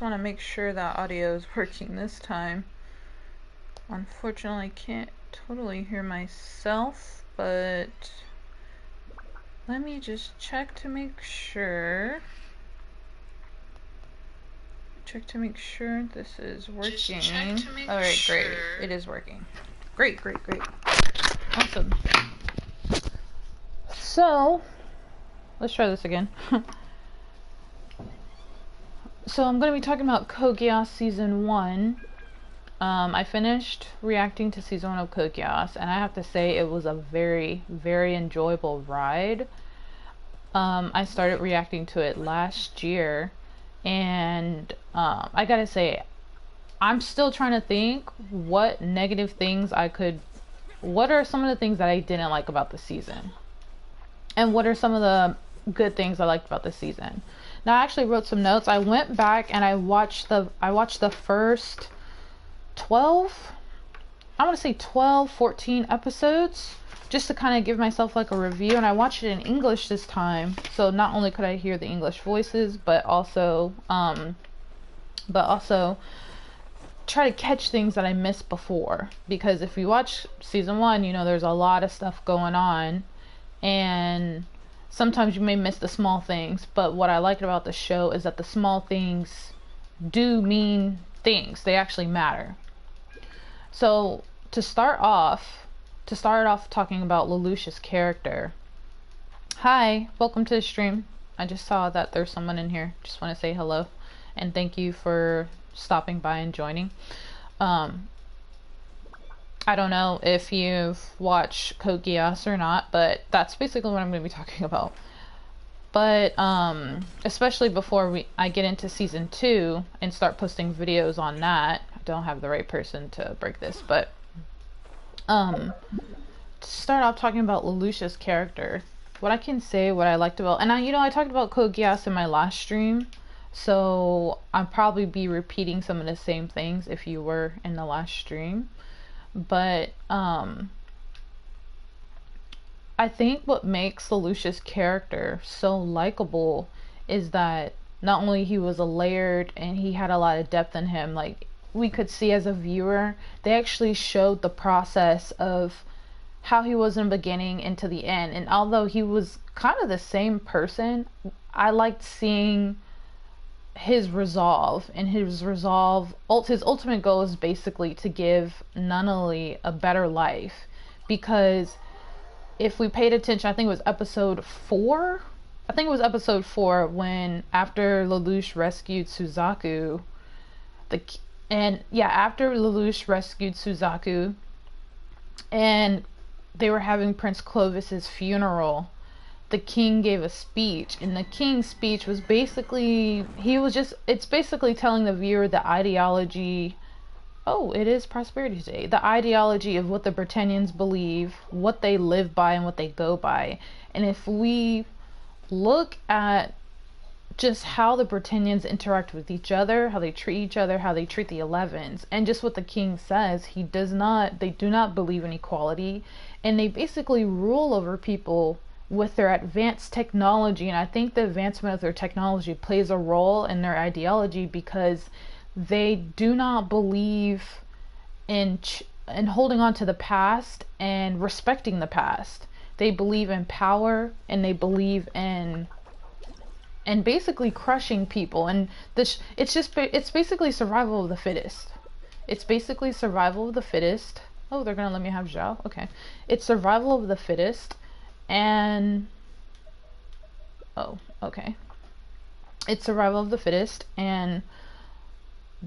want to make sure that audio is working this time. Unfortunately, I can't totally hear myself, but let me just check to make sure. Check to make sure this is working. Alright, great. It is working. Great. Awesome. So, let's try this again. So I'm going to be talking about Code Geass Season 1. I finished reacting to Season 1 of Code Geass, and I have to say it was a very, very enjoyable ride. I started reacting to it last year, and I gotta say, I'm still trying to think what negative things what are some of the things that I didn't like about the season? And what are some of the good things I liked about the season? Now, I actually wrote some notes. I went back and I watched the first 12, I want to say 12, 14 episodes, just to kind of give myself like a review. And I watched it in English this time, so not only could I hear the English voices, but also try to catch things that I missed before. Because if you watch Season 1, you know there's a lot of stuff going on, and sometimes you may miss the small things, but what I liked about the show is that the small things do mean things. They actually matter. So to start off talking about Lelouch's character. Hi, welcome to the stream. I just saw that there's someone in here. Just want to say hello and thank you for stopping by and joining. I don't know if you've watched Code Geass or not, but that's basically what I'm going to be talking about. But especially before I get into Season 2 and start posting videos on that, I don't have the right person to break this, but to start off talking about Lelouch's character, what I can say, what I liked about, and I talked about Code Geass in my last stream, so I'll probably be repeating some of the same things if you were in the last stream. But I think what makes Lelouch's character so likable is that not only he was a layered and he had a lot of depth in him, like we could see as a viewer, they actually showed the process of how he was in the beginning into the end. And although he was kind of the same person, I liked seeing his resolve, and his ultimate goal is basically to give Nunnally a better life. Because if we paid attention, I think it was episode 4, when after Lelouch rescued Suzaku, after Lelouch rescued Suzaku and they were having Prince Clovis's funeral, the king gave a speech, and the king's speech was basically, it's basically telling the viewer the ideology, it is Prosperity Day, the ideology of what the Britannians believe, what they live by, and what they go by. And if we look at just how the Britannians interact with each other, how they treat each other, how they treat the 11s, and just what the king says, they do not believe in equality, and they basically rule over people with their advanced technology. And I think the advancement of their technology plays a role in their ideology, because they do not believe in holding on to the past and respecting the past. They believe in power, and they believe in basically crushing people. And it's basically survival of the fittest. It's basically survival of the fittest. Oh, they're gonna let me have Zhao? Okay. It's survival of the fittest. And it's survival of the fittest, and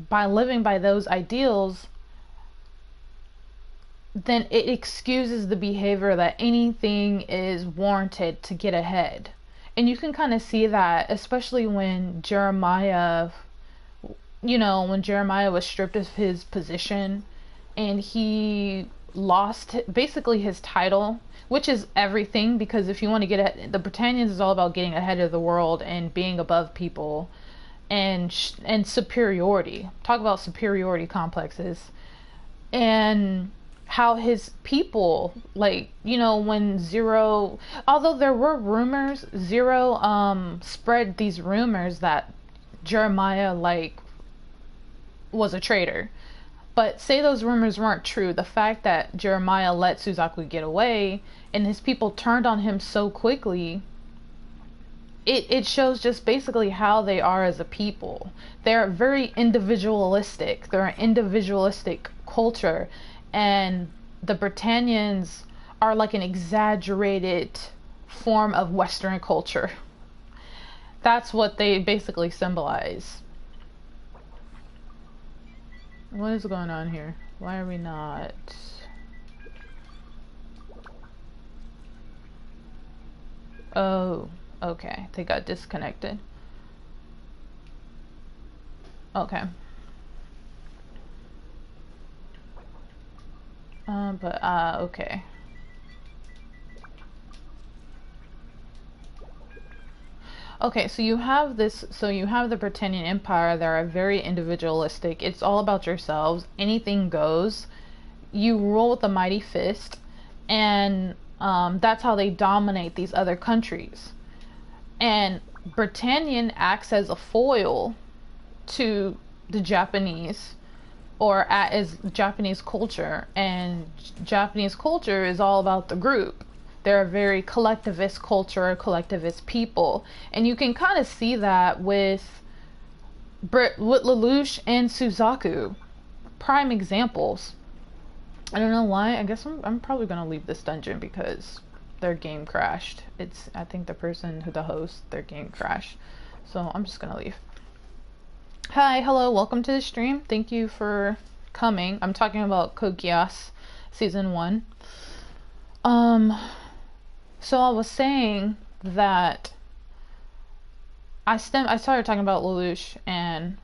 by living by those ideals, then it excuses the behavior that anything is warranted to get ahead. And you can kind of see that, especially when Jeremiah was stripped of his position and he lost basically his title, which is everything, because if you want to get ahead, the Britannians is all about getting ahead of the world and being above people and superiority. Talk about superiority complexes. And how his people, when Zero, although there were rumors, Zero spread these rumors that Jeremiah was a traitor. But say those rumors weren't true, the fact that Jeremiah let Suzaku get away and his people turned on him so quickly, it shows just basically how they are as a people. They're very individualistic. They're an individualistic culture, and the Britannians are like an exaggerated form of Western culture. That's what they basically symbolize. What is going on here? Why are we not... Oh, okay. They got disconnected. Okay. Okay. Okay, so you have this, so you have the Britannian Empire that are very individualistic. It's all about yourselves. Anything goes. You rule with a mighty fist, and that's how they dominate these other countries. And Britannian acts as a foil to the Japanese, or as Japanese culture, and Japanese culture is all about the group. They're a very collectivist culture, collectivist people, and you can kind of see that with Lelouch and Suzaku, prime examples. I don't know why. I guess I'm probably gonna leave this dungeon because their game crashed. I think the host, their game crashed, so I'm just gonna leave. Hi, hello, welcome to the stream. Thank you for coming. I'm talking about Code Geass Season 1. So I was saying that I started talking about Lelouch and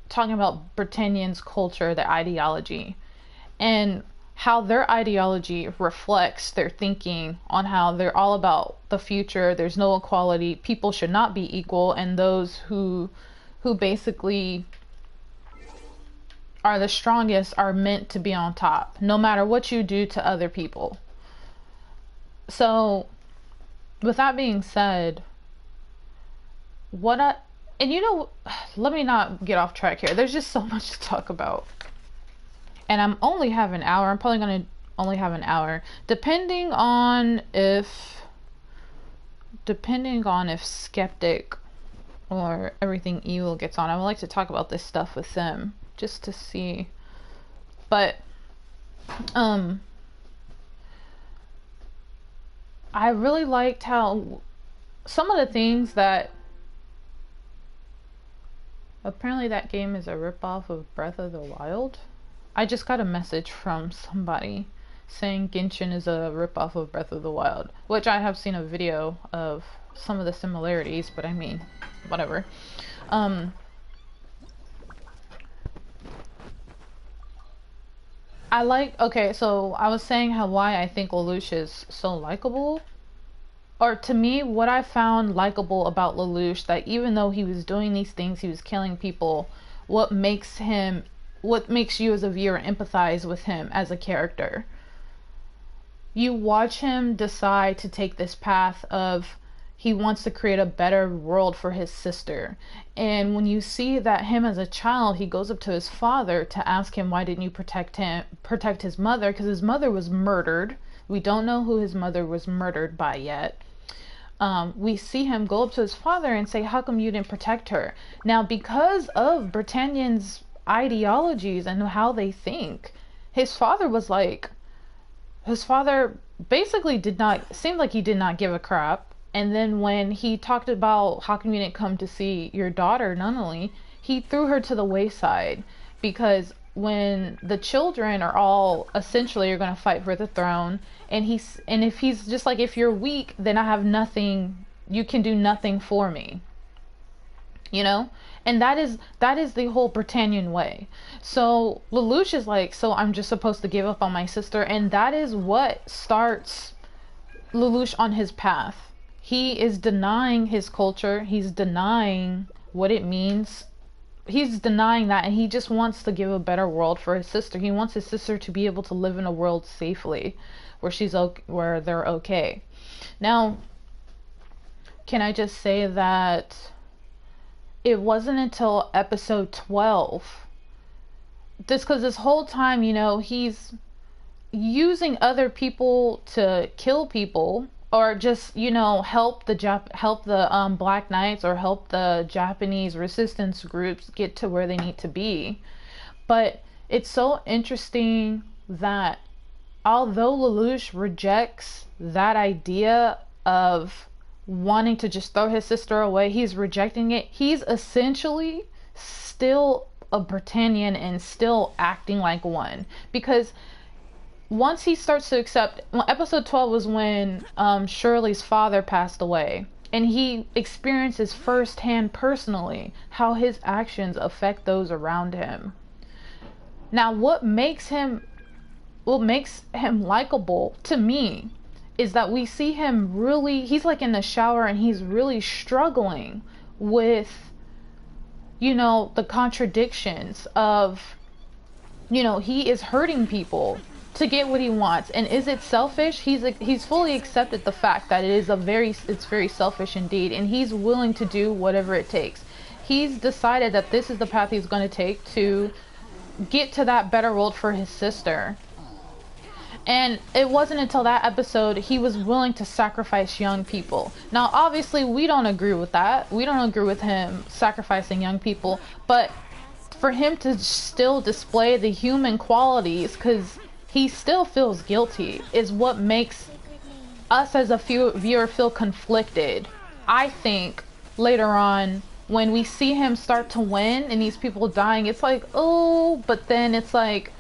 talking about Britannians' culture, their ideology, and how their ideology reflects their thinking on how they're all about the future. There's no equality. People should not be equal, and those who basically are the strongest are meant to be on top, no matter what you do to other people. So, with that being said, let me not get off track here. There's just so much to talk about. And I'm only have an hour. I'm probably going to only have an hour. Depending on if Skeptic or Everything Evil gets on, I would like to talk about this stuff with them. Just to see. But, I really liked how some of the things that apparently that game is a ripoff of Breath of the Wild. I just got a message from somebody saying Genshin is a ripoff of Breath of the Wild, which I have seen a video of some of the similarities, but I mean, whatever. Okay, so I was saying why I think Lelouch is so likable. Or to me, what I found likable about Lelouch, that even though he was doing these things, he was killing people, what makes you as a viewer empathize with him as a character. You watch him decide to take this path of he wants to create a better world for his sister. And when you see that him as a child, he goes up to his father to ask him, why didn't you protect his mother? Because his mother was murdered. We don't know who his mother was murdered by yet. We see him go up to his father and say, how come you didn't protect her? Now, because of Britannians' ideologies and how they think, his father basically seemed like he did not give a crap. And then when he talked about how come you didn't come to see your daughter, Nunnally, he threw her to the wayside, because when the children are all essentially are going to fight for the throne, and if he's just like, if you're weak, then I have nothing, you can do nothing for me, and that is the whole Britannian way. So Lelouch is like, so I'm just supposed to give up on my sister, and that is what starts Lelouch on his path. He is denying his culture. He's denying what it means. He's denying that, and he just wants to give a better world for his sister. He wants his sister to be able to live in a world safely, where they're okay. Now, can I just say that it wasn't until episode 12, this because this whole time, you know, he's using other people to kill people, or just, you know, help the Black Knights, or help the Japanese resistance groups get to where they need to be. But it's so interesting that although Lelouch rejects that idea of wanting to just throw his sister away, he's rejecting it. He's essentially still a Britannian and still acting like one, because once he starts to accept, well, episode 12 was when Shirley's father passed away, and he experiences firsthand personally how his actions affect those around him. Now, what makes him likable to me is that we see him really, he's like in the shower and he's really struggling with, you know, the contradictions of, you know, he is hurting people to get what he wants. And is it selfish? He's fully accepted the fact that it's very selfish indeed, and he's willing to do whatever it takes. He's decided that this is the path he's going to take to get to that better world for his sister. And it wasn't until that episode he was willing to sacrifice young people. Now, obviously, we don't agree with that. We don't agree with him sacrificing young people. But for him to still display the human qualities, because he still feels guilty, is what makes us as a viewer feel conflicted. I think later on, when we see him start to win and these people dying, it's like, oh, but then it's like,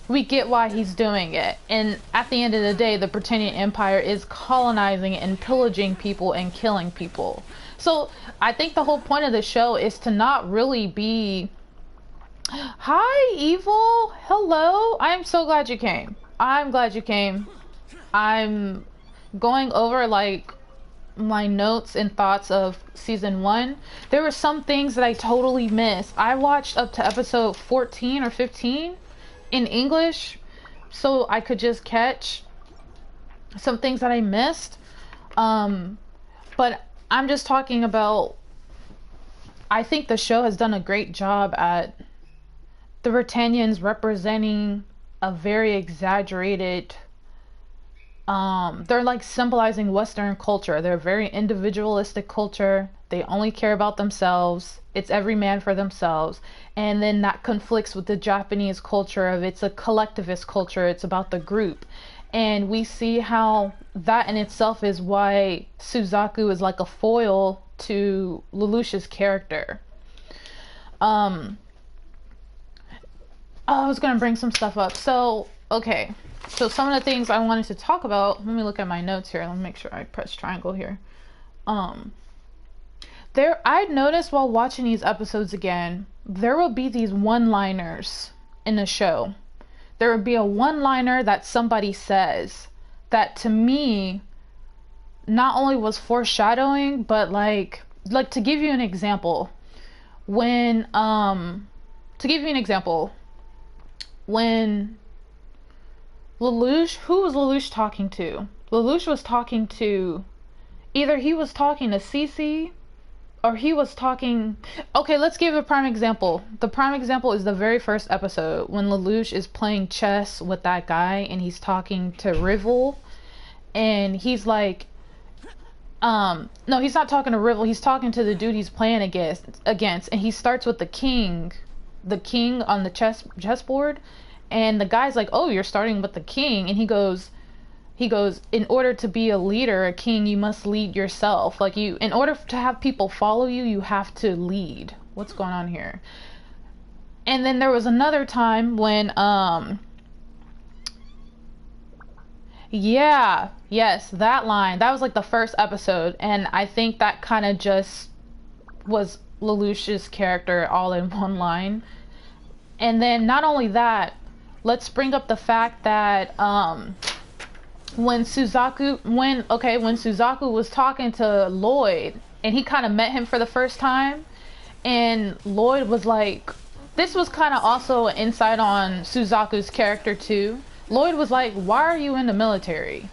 we get why he's doing it. And at the end of the day, the Britannian Empire is colonizing and pillaging people and killing people. So I think the whole point of the show is to not really be, hi, Evil, hello, I'm so glad you came. I'm glad you came. I'm going over like my notes and thoughts of season 1. There were some things that I totally missed. I watched up to episode 14 or 15 in English so I could just catch some things that I missed. But I'm just talking about, I think the show has done a great job at the Britannians representing a very exaggerated, they're like symbolizing Western culture. They're a very individualistic culture. They only care about themselves. It's every man for themselves. And then that conflicts with the Japanese culture of it's a collectivist culture. It's about the group. And we see how that in itself is why Suzaku is like a foil to Lelouch's character. I was going to bring some stuff up. So, okay. So some of the things I wanted to talk about, let me look at my notes here. Let me make sure I press triangle here. I'd noticed while watching these episodes again, there will be these one-liners in the show. There would be a one-liner that somebody says that to me not only was foreshadowing, but like to give you an example, when Lelouch, who was Lelouch talking to? Lelouch was talking to, either he was talking to Cece, or he was talking, okay, let's give a prime example. The prime example is the very first episode when Lelouch is playing chess with that guy and he's talking to Rivel, and he's like, no, he's not talking to Rivel, he's talking to the dude he's playing against, and he starts with the king on the chessboard, and the guy's like, oh, you're starting with the king, and he goes, in order to be a leader, a king, you must lead yourself. Like, in order to have people follow you, you have to lead. What's going on here? And then there was another time when, yes, that line, that was like the first episode, and I think that kind of just was Lelouch's character all in one line. And then not only that, let's bring up the fact that, when Suzaku was talking to Lloyd and he kind of met him for the first time, and Lloyd was like, this was kind of also an insight on Suzaku's character too. Lloyd was like, why are you in the military?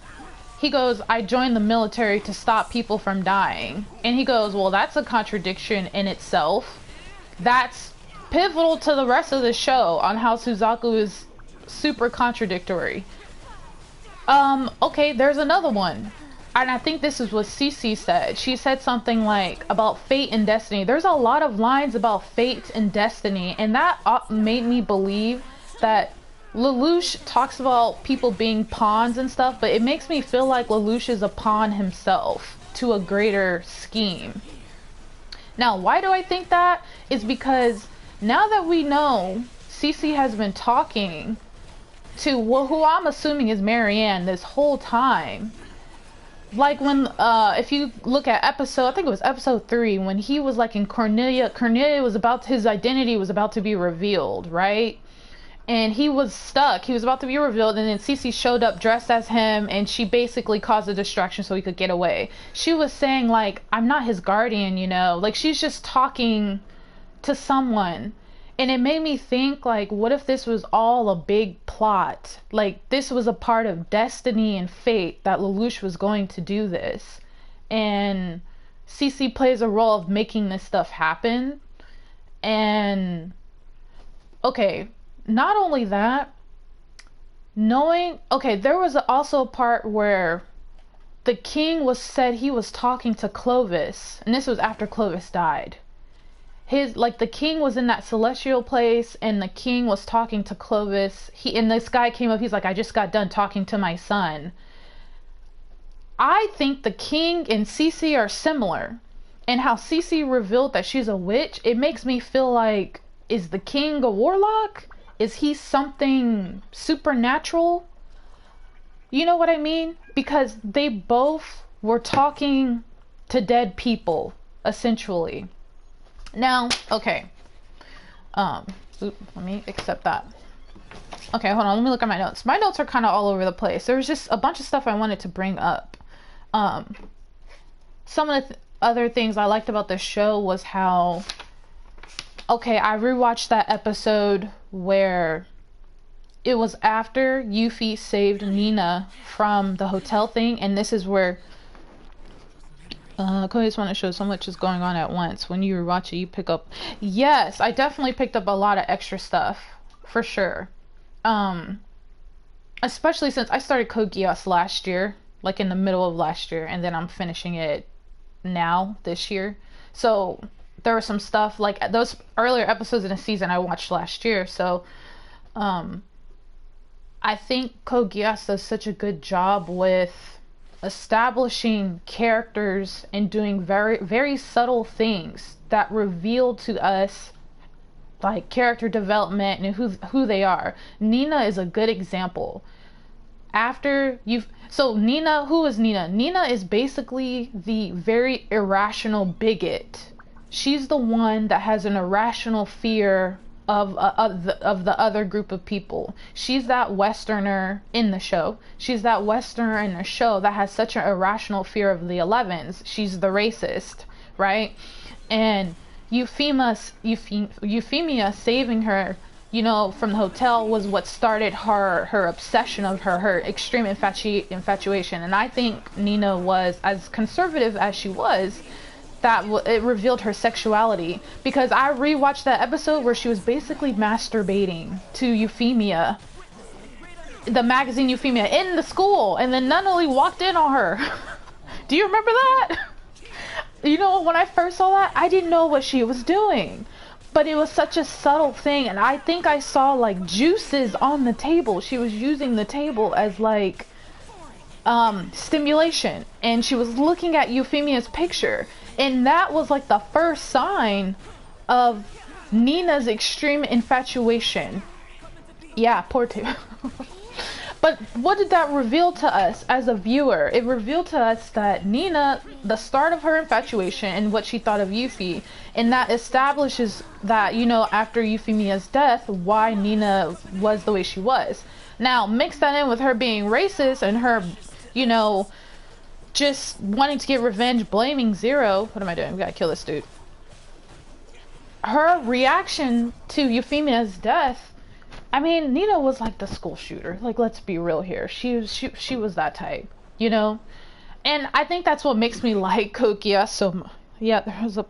he goes, I joined the military to stop people from dying. And he goes, well, that's a contradiction in itself. That's pivotal to the rest of the show on how Suzaku is super contradictory. Okay, there's another one. And I think this is what Cece said. She said something like about fate and destiny. There's a lot of lines about fate and destiny, and that made me believe that Lelouch talks about people being pawns and stuff, but it makes me feel like Lelouch is a pawn himself to a greater scheme. Now, why do I think that? Is because now that we know Cece has been talking to who I'm assuming is Marianne this whole time. Like when, if you look at episode, I think it was episode 3, when he was like in Cornelius was about, his identity was about to be revealed, right? And he was stuck. He was about to be revealed, and then Cece showed up dressed as him, and she basically caused a distraction so he could get away. She was saying, like, I'm not his guardian, you know? Like, she's just talking to someone. And it made me think, like, what if this was all a big plot? Like, this was a part of destiny and fate that Lelouch was going to do this. And Cece plays a role of making this stuff happen. And, okay, not only that, okay, there was also a part where the king said he was talking to Clovis. And this was after Clovis died. The king was in that celestial place, and the king was talking to Clovis. And this guy came up, he's like, I just got done talking to my son. I think the king and Cece are similar. And how Cece revealed that she's a witch, it makes me feel like, is the king a warlock? Is he something supernatural? You know what I mean? Because they both were talking to dead people, essentially. Now, okay, let me accept that. Okay, hold on, let me look at my notes. My notes are kind of all over the place. There was just a bunch of stuff I wanted to bring up. Some of the other things I liked about this show was how, okay, I rewatched that episode where it was after Yuffie saved Nina from the hotel thing, and this is where Cody just want to show so much is going on at once. When you rewatch it, you pick up. Yes, I definitely picked up a lot of extra stuff, for sure. Especially since I started Code Geass last year, like in the middle of last year, and then I'm finishing it now, this year. So there was some stuff, like those earlier episodes in the season I watched last year. So I think Code Geass does such a good job with establishing characters and doing very, very subtle things that reveal to us like character development and who they are. Nina is a good example. Nina, who is Nina? Nina is basically the very irrational bigot. She's the one that has an irrational fear of the other group of people. She's that Westerner in the show. She's that Westerner in the show that has such an irrational fear of the 11s. She's the racist, right? And Euphemia saving her, you know, from the hotel was what started her obsession of her extreme infatuation. And I think Nina was, as conservative as she was, that it revealed her sexuality, because I rewatched that episode where she was basically masturbating to Euphemia, the magazine Euphemia, in the school, and then Nunnally walked in on her. Do you remember that? You know, when I first saw that, I didn't know what she was doing, but it was such a subtle thing, and I think I saw like juices on the table. She was using the table as like stimulation, and she was looking at Euphemia's picture. And that was like the first sign of Nina's extreme infatuation. Yeah, poor too. But what did that reveal to us as a viewer? It revealed to us that Nina, the start of her infatuation and what she thought of Yuffie, and that establishes that, you know, after Euphemia's death, why Nina was the way she was. Now, mix that in with her being racist and her, you know, just wanting to get revenge, blaming Zero. What am I doing? We gotta kill this dude. Her reaction to Euphemia's death, I mean, Nina was like the school shooter. Like, let's be real here. She was that type. you know? And I think that's what makes me like Code Geass so much. Yeah, there was a...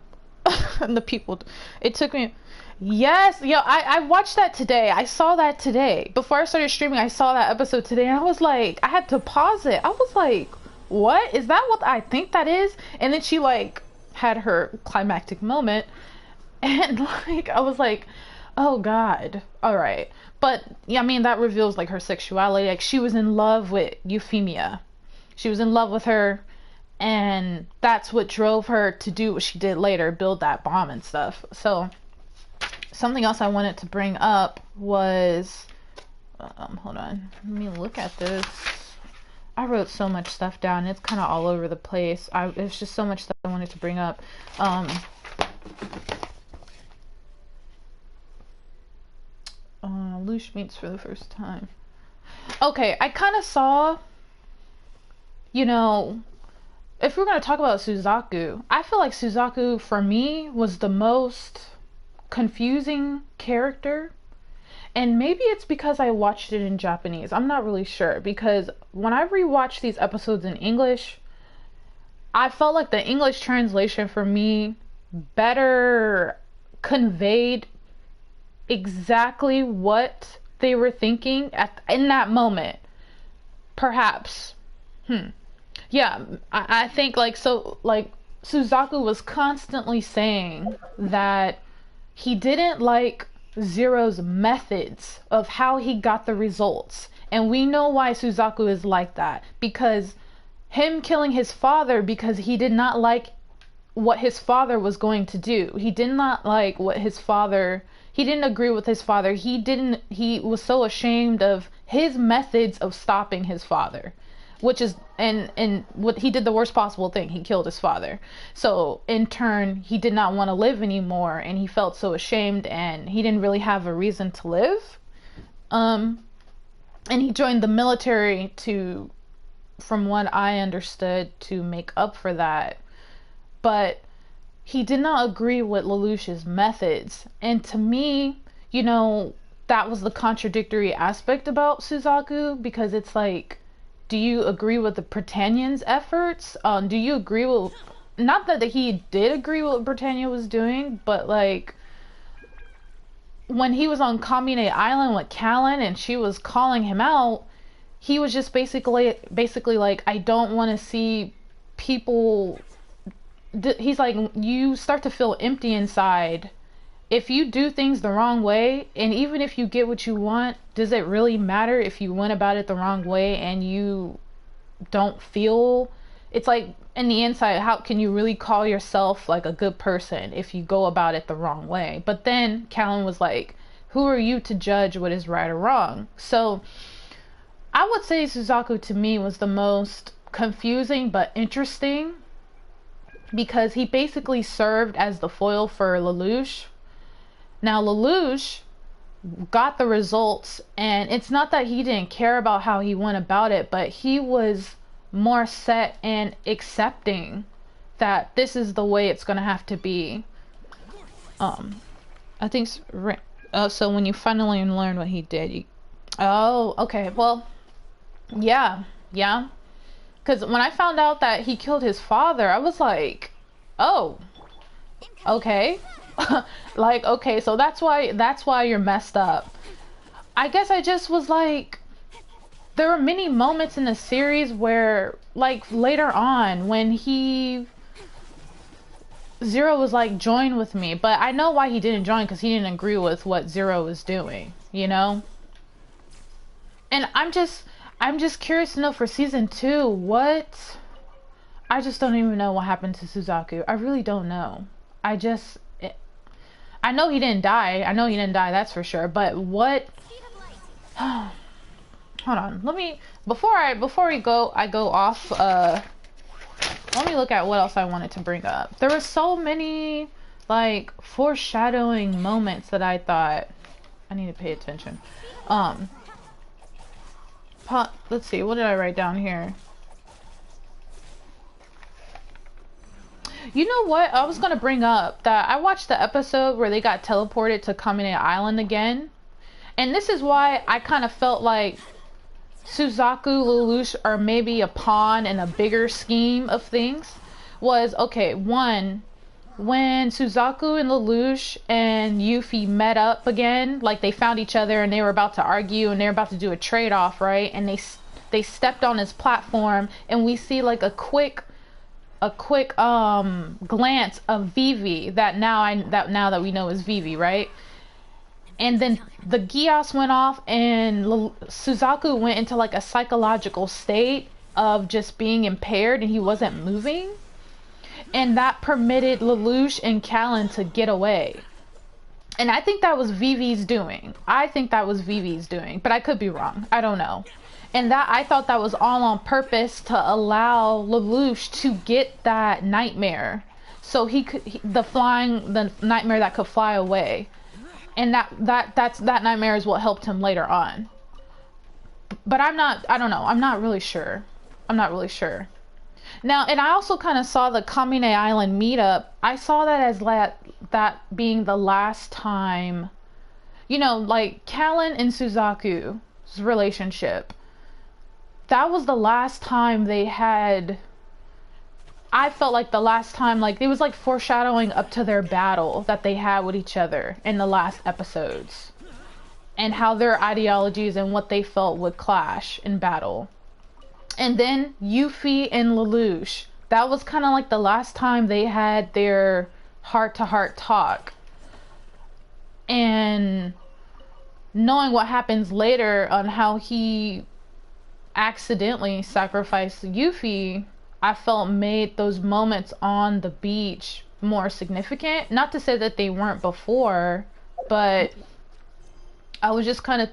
and the people... It took me... Yes, yo, I watched that today. I saw that today. Before I started streaming, I saw that episode today, and I was like... I had to pause it. I was like, what? Is that what I think that is? And then she, like, had her climactic moment. And, like, I was like, oh, God. All right. But, yeah, I mean, that reveals, like, her sexuality. Like, she was in love with Euphemia. She was in love with her, and that's what drove her to do what she did later, build that bomb and stuff. So, something else I wanted to bring up was, hold on, let me look at this. I wrote so much stuff down. It's kind of all over the place. It's just so much stuff I wanted to bring up. Lush meets for the first time. Okay, I kind of saw... You know, if we're going to talk about Suzaku, I feel like Suzaku, for me, was the most confusing character. And maybe it's because I watched it in Japanese. I'm not really sure. Because when I rewatched these episodes in English, I felt like the English translation for me better conveyed exactly what they were thinking in that moment. Perhaps. Yeah, I think, like, so, like, Suzaku was constantly saying that he didn't like Zero's methods of how he got the results. And we know why Suzaku is like that. Because him killing his father because he did not like what his father was going to do. He did not like what his father... He didn't agree with his father. He was so ashamed of his methods of stopping his father. Which is, and what he did the worst possible thing. He killed his father. So in turn, he did not want to live anymore, and he felt so ashamed, and he didn't really have a reason to live. And he joined the military to, from what I understood, to make up for that. But he did not agree with Lelouch's methods. And to me, you know, that was the contradictory aspect about Suzaku, because it's like, do you agree with the Britannian's efforts? Do you agree with... Not that he did agree with what Britannia was doing, but, like... When he was on Kamine Island with Callan and she was calling him out, he was just basically like, I don't want to see people... He's like, you start to feel empty inside. If you do things the wrong way, and even if you get what you want, does it really matter if you went about it the wrong way and you don't feel... It's like, in the inside, how can you really call yourself like a good person if you go about it the wrong way? But then Callan was like, who are you to judge what is right or wrong? So I would say Suzaku to me was the most confusing but interesting, because he basically served as the foil for Lelouch. Now, Lelouch got the results, and it's not that he didn't care about how he went about it, but he was more set and accepting that this is the way it's going to have to be. I think... so when you finally learn what he did, oh, okay, well, yeah. Because when I found out that he killed his father, I was like, oh, okay. Like, okay, so that's why you're messed up. I guess I just was like, there were many moments in the series where, like, later on when Zero was like, join with me, but I know why he didn't join, because he didn't agree with what Zero was doing, you know? And I'm just curious to know for season 2, I just don't even know what happened to Suzaku. I really don't know. I know he didn't die. That's for sure. But what? Hold on. Before we go off. Let me look at what else I wanted to bring up. There were so many, like, foreshadowing moments that I thought I need to pay attention. Let's see. What did I write down here? You know what? I was going to bring up that I watched the episode where they got teleported to Kamine Island again. And this is why I kind of felt like Suzaku, Lelouch are maybe a pawn in a bigger scheme of things was, okay, one, when Suzaku and Lelouch and Yuffie met up again, like they found each other and they were about to argue and they were about to do a trade-off, right? And they stepped on his platform and we see like a quick glance of Vivi that now that we know is Vivi, right? And then the Geass went off and Suzaku went into like a psychological state of just being impaired and he wasn't moving. And that permitted Lelouch and Callan to get away. And I think that was Vivi's doing. But I could be wrong. I don't know. And that I thought that was all on purpose to allow Lelouch to get that nightmare. So he could the nightmare that could fly away. And that nightmare is what helped him later on. But I don't know. I'm not really sure. Now, and I also kind of saw the Kamine Island meetup. I saw that as that being the last time, you know, like Callan and Suzaku's relationship. That was the last time they had. I felt like the last time, like it was like foreshadowing up to their battle that they had with each other in the last episodes, and how their ideologies and what they felt would clash in battle. And then Yuffie and Lelouch, that was kind of like the last time they had their heart-to-heart talk. And knowing what happens later on how he accidentally sacrificed Yuffie, I felt made those moments on the beach more significant. Not to say that they weren't before, but I was just kind of,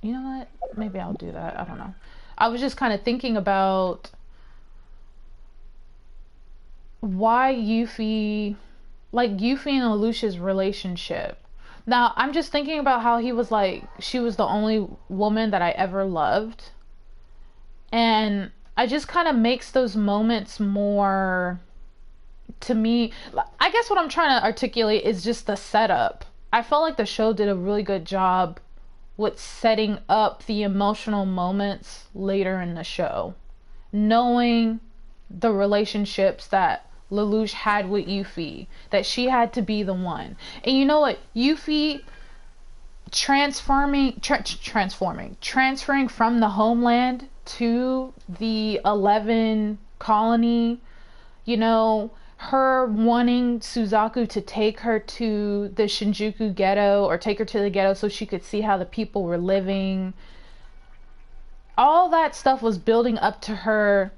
you know what? Maybe I'll do that. I don't know. I was just kind of thinking about why Yuffie and Lelouch's relationship. Now, I'm just thinking about how he was like, she was the only woman that I ever loved. And I just kind of makes those moments more, to me, I guess what I'm trying to articulate is just the setup. I felt like the show did a really good job with setting up the emotional moments later in the show. Knowing the relationships that Lelouch had with Yuffie, that she had to be the one. And you know what? Yuffie transferring from the homeland to the 11 colony, you know, her wanting Suzaku to take her to the Shinjuku ghetto or take her to the ghetto so she could see how the people were living. All that stuff was building up to her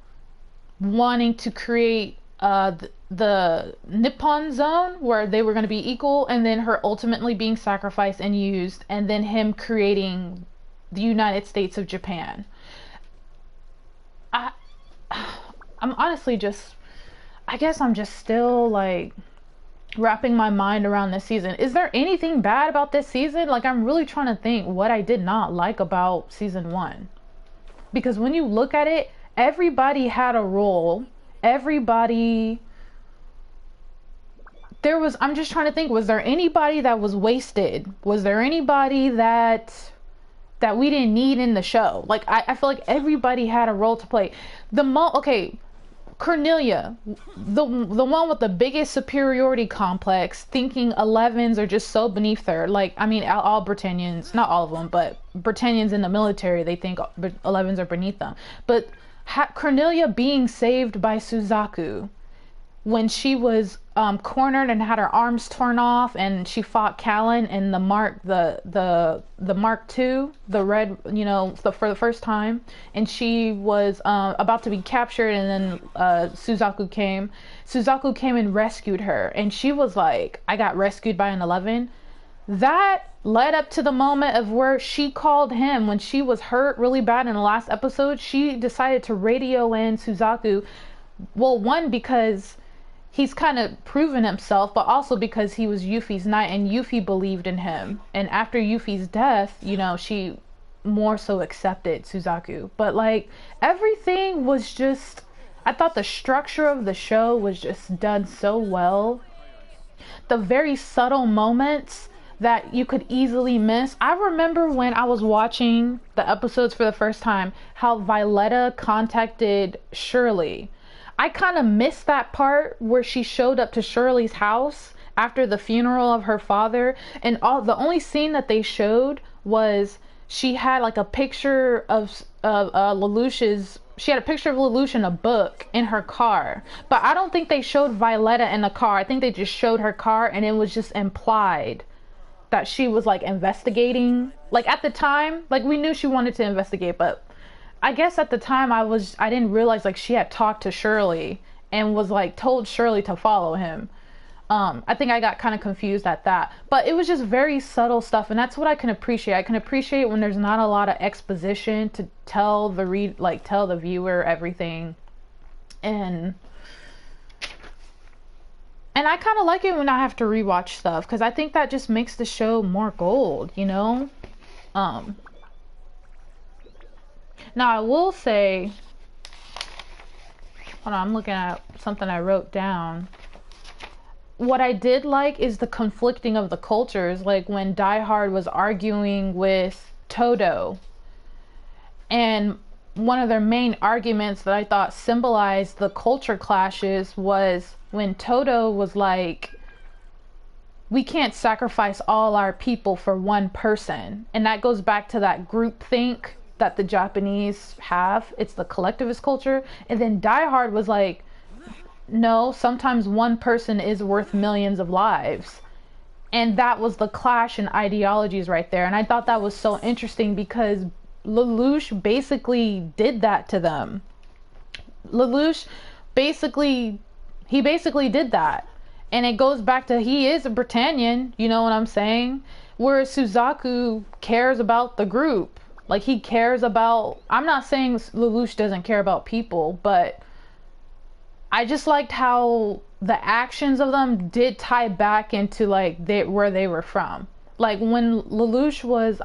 wanting to create the Nippon zone where they were going to be equal, and then her ultimately being sacrificed and used, and then him creating the United States of Japan. I'm honestly just, I guess I'm just still like wrapping my mind around this season. Is there anything bad about this season? Like, I'm really trying to think what I did not like about season 1. Because when you look at it, everybody had a role. Everybody, I'm just trying to think, was there anybody that was wasted? Was there anybody that we didn't need in the show? Like, I feel like everybody had a role to play. Okay, Cornelia, the one with the biggest superiority complex, thinking 11s are just so beneath her. Like, I mean, all Britannians, not all of them, but Britannians in the military, they think 11s are beneath them. But Cornelia being saved by Suzaku when she was cornered and had her arms torn off, and she fought Callan in the Mark II, the red, you know, for the first time, and she was about to be captured, and then Suzaku came and rescued her, and she was like, I got rescued by an 11. That led up to the moment of where she called him when she was hurt really bad in the last episode. She decided to radio in Suzaku. Well, one, because he's kind of proven himself, but also because he was Yuffie's knight and Yuffie believed in him. And after Yuffie's death, you know, she more so accepted Suzaku. But like, everything was just, I thought the structure of the show was just done so well. The very subtle moments that you could easily miss. I remember when I was watching the episodes for the first time, how Violetta contacted Shirley. I kind of missed that part where she showed up to Shirley's house after the funeral of her father, and the only scene that they showed was she had like a picture of Lelouch's. She had a picture of Lelouch in a book in her car, but I don't think they showed Violetta in the car. I think they just showed her car, and it was just implied that she was like investigating. Like at the time, like we knew she wanted to investigate, but I guess at the time I didn't realize like she had talked to Shirley and was like told Shirley to follow him. I think I got kind of confused at that, but it was just very subtle stuff, and that's what I can appreciate. I can appreciate when there's not a lot of exposition to tell the viewer everything, and I kind of like it when I have to rewatch stuff, because I think that just makes the show more gold, you know. Now I will say, hold on, I'm looking at something I wrote down. What I did like is the conflicting of the cultures, like when Die Hard was arguing with Todo, and one of their main arguments that I thought symbolized the culture clashes was when Todo was like, we can't sacrifice all our people for one person. And that goes back to that group think that the Japanese have. It's the collectivist culture. And then Die Hard was like, no, sometimes one person is worth millions of lives. And that was the clash in ideologies right there. And I thought that was so interesting because Lelouch basically did that to them. Lelouch basically did that. And it goes back to, he is a Britannian, you know what I'm saying? Whereas Suzaku cares about the group. Like, he cares about, I'm not saying Lelouch doesn't care about people, but I just liked how the actions of them did tie back into like where they were from. Like when Lelouch was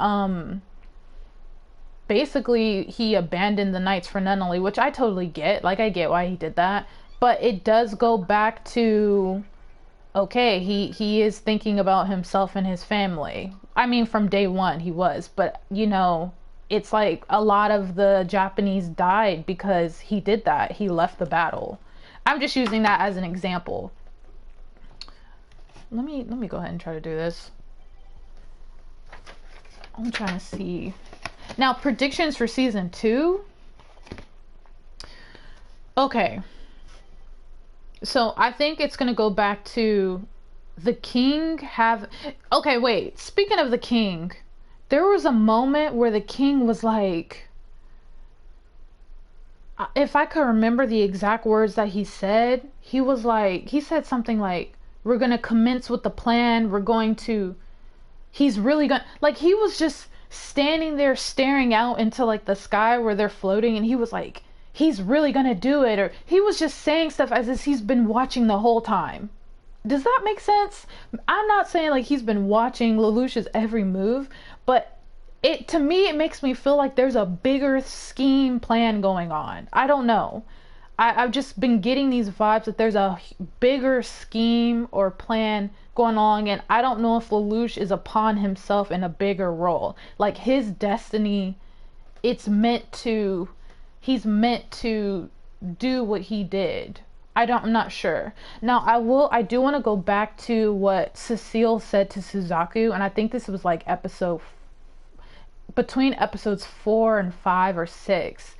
basically he abandoned the Knights for Nunnally, which I totally get. Like I get why he did that, but it does go back to, okay, he is thinking about himself and his family. I mean, from day one he was, but you know, it's like a lot of the Japanese died because he did that. He left the battle. I'm just using that as an example. Let me go ahead and try to do this. I'm trying to see. Now, predictions for season 2. Okay. So I think it's going to go back to the king okay, wait. Speaking of the king, there was a moment where the king was like, if I could remember the exact words that he said, he said something like, we're going to commence with the plan. He's really going to, like, he was just standing there staring out into like the sky where they're floating. And he was like, he's really going to do it. Or he was just saying stuff as if he's been watching the whole time. Does that make sense? I'm not saying like he's been watching Lelouch's every move, but to me, it makes me feel like there's a bigger scheme plan going on. I don't know. I've just been getting these vibes that there's a bigger scheme or plan going on, and I don't know if Lelouch is upon himself in a bigger role. Like his destiny, he's meant to do what he did. I'm not sure. Now I do want to go back to what Cecile said to Suzaku, and I think this was like between episodes 4 and 5 or 6.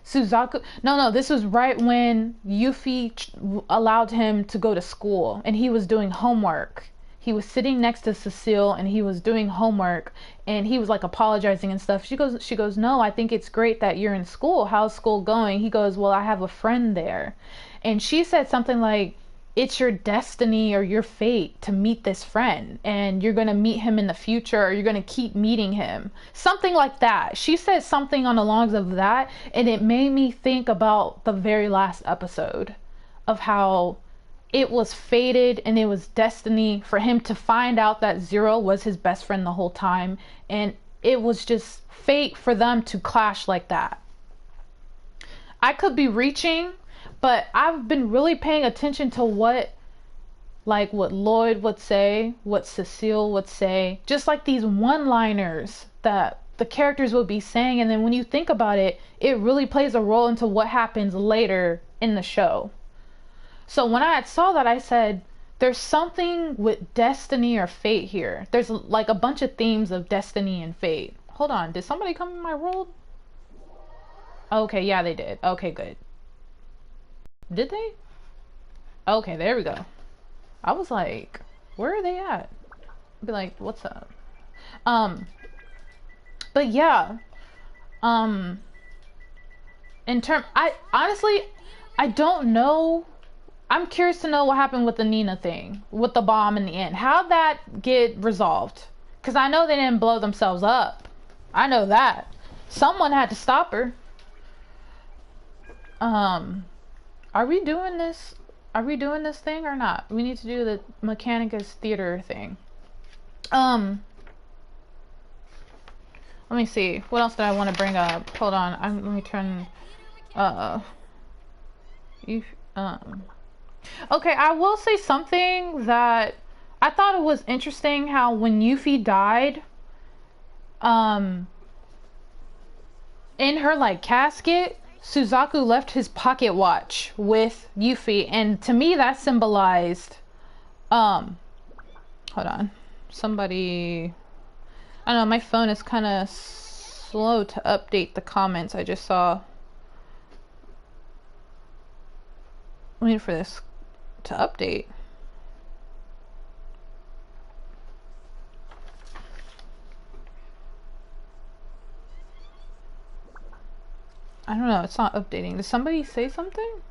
Suzaku, no, this was right when Yuffie allowed him to go to school and he was doing homework. He was sitting next to Cecile and he was doing homework and he was like apologizing and stuff. She goes, no, I think it's great that you're in school. How's school going? He goes, well, I have a friend there. And she said something like, it's your destiny or your fate to meet this friend, and you're going to meet him in the future, or you're going to keep meeting him. Something like that. She said something on the lines of that, and it made me think about the very last episode of how it was fated and it was destiny for him to find out that Zero was his best friend the whole time, and it was just fate for them to clash like that. I could be reaching, but I've been really paying attention to what like what Lloyd would say, what Cecile would say, just like these one-liners that the characters would be saying, and then when you think about it, it really plays a role into what happens later in the show. So when I saw that, I said, there's something with destiny or fate here. There's like a bunch of themes of destiny and fate. Hold on, did somebody come in my world? Okay, yeah, they did. Okay, good. Did they? Okay, there we go. I was like, where are they at? Be like, what's up? But yeah, I honestly, I don't know. I'm curious to know what happened with the Nina thing, with the bomb in the end. How'd that get resolved? Because I know they didn't blow themselves up. I know that. Someone had to stop her. Are we doing this? Are we doing this thing or not? We need to do the Mechanicus Theater thing. Let me see. What else did I want to bring up? Hold on. Let me turn. Okay, I will say something that I thought it was interesting. How when Yuffie died, in her like casket, Suzaku left his pocket watch with Yuffie, and to me that symbolized. Hold on. Somebody. I don't know, my phone is kind of slow to update the comments I just saw. Waiting for this to update. I don't know, it's not updating. Did somebody say something?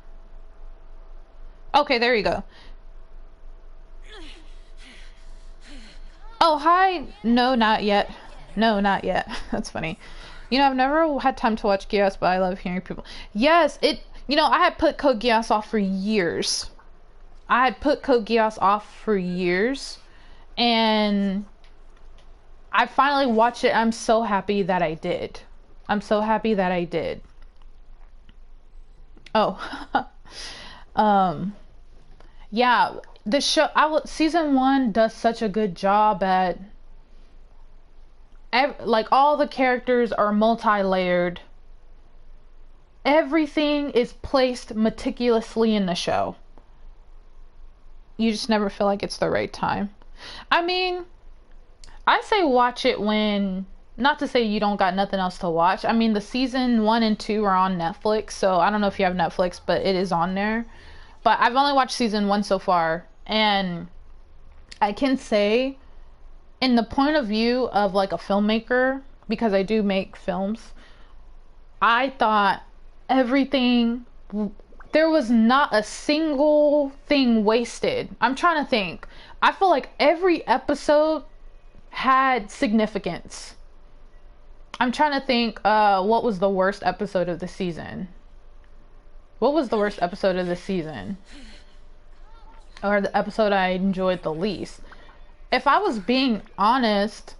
Okay, there you go. Oh, hi. No, not yet. No, not yet. That's funny. You know, I've never had time to watch Geass, but I love hearing people. Yes, you know, I had put Code Geass off for years. And I finally watched it. I'm so happy that I did. Oh. Yeah. The show, season 1 does such a good job at, like, all the characters are multi-layered. Everything is placed meticulously in the show. You just never feel like it's the right time. I mean, I say watch it when, not to say you don't got nothing else to watch. I mean, the season 1 and 2 are on Netflix, so I don't know if you have Netflix, but it is on there. But I've only watched season 1 so far. And I can say, in the point of view of like a filmmaker, because I do make films, I thought everything, there was not a single thing wasted. I'm trying to think. I feel like every episode had significance. I'm trying to think, what was the worst episode of the season? Or the episode I enjoyed the least? If I was being honest,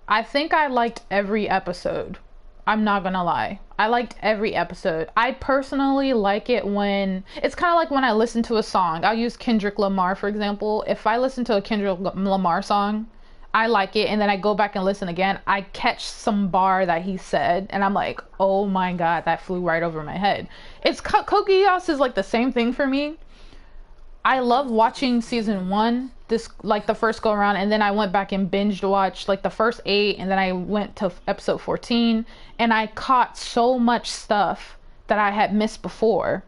I think I liked every episode. I'm not gonna lie. I liked every episode. I personally like it when, it's kind of like when I listen to a song. I'll use Kendrick Lamar, for example. If I listen to a Kendrick Lamar song, I like it, and then I go back and listen again, I catch some bar that he said, and I'm like, oh my god, that flew right over my head. Code Geass is like the same thing for me. I love watching season 1, this like the first go around, and then I went back and binged watched like the first 8, and then I went to episode 14, and I caught so much stuff that I had missed before.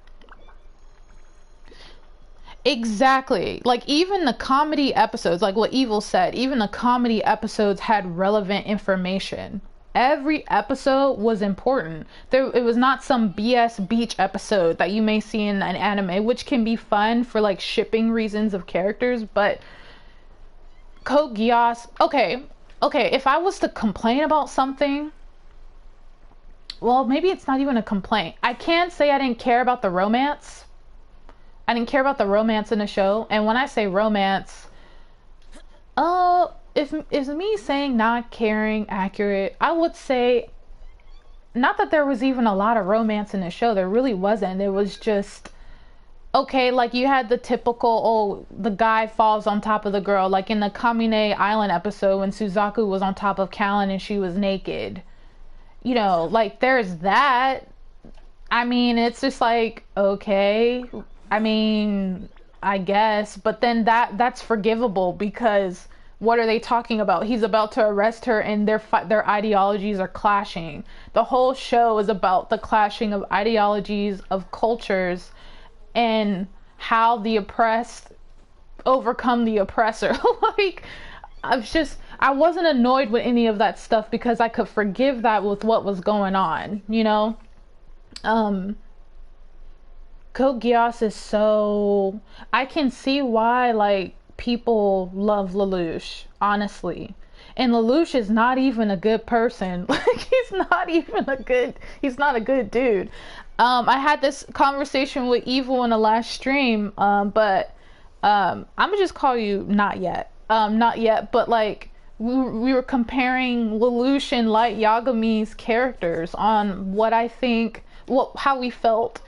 Exactly. Like even the comedy episodes, like what Evil said, even the comedy episodes had relevant information. Every episode was important. It was not some BS beach episode that you may see in an anime, which can be fun for like shipping reasons of characters, but Code Geass, okay, if I was to complain about something, well, maybe it's not even a complaint. I can say I didn't care about the romance. I didn't care about the romance in the show, and when I say romance, is me saying not caring accurate? I would say not that there was even a lot of romance in the show. There really wasn't. It was just okay, like you had the typical, oh, the guy falls on top of the girl, like in the Kamine Island episode when Suzaku was on top of Callan and she was naked. You know, like there's that. I mean, it's just like, okay. I mean, I guess, but then that's forgivable because what are they talking about? He's about to arrest her and their ideologies are clashing. The whole show is about the clashing of ideologies, of cultures, and how the oppressed overcome the oppressor. Like, I wasn't annoyed with any of that stuff because I could forgive that with what was going on, you know? Code Geass is so... I can see why, like, people love Lelouch, honestly. And Lelouch is not even a good person. Like, he's not a good dude. I had this conversation with Evil in the last stream, but I'm gonna just call you Not Yet. Not Yet, but like, we were comparing Lelouch and Light Yagami's characters on what I think, how we felt,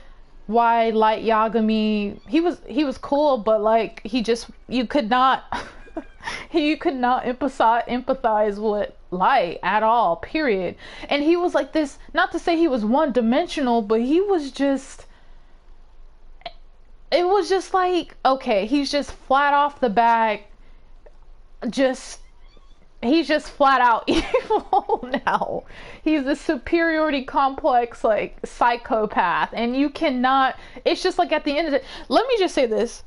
why Light Yagami, he was cool, but like, you could not empathize with Light at all, period. And he was like this, not to say he was one dimensional, but it was just like, okay, he's just flat off the bat, he's just flat out evil now. He's a superiority complex, like, psychopath. And you cannot, it's just like at the end of it, let me just say this.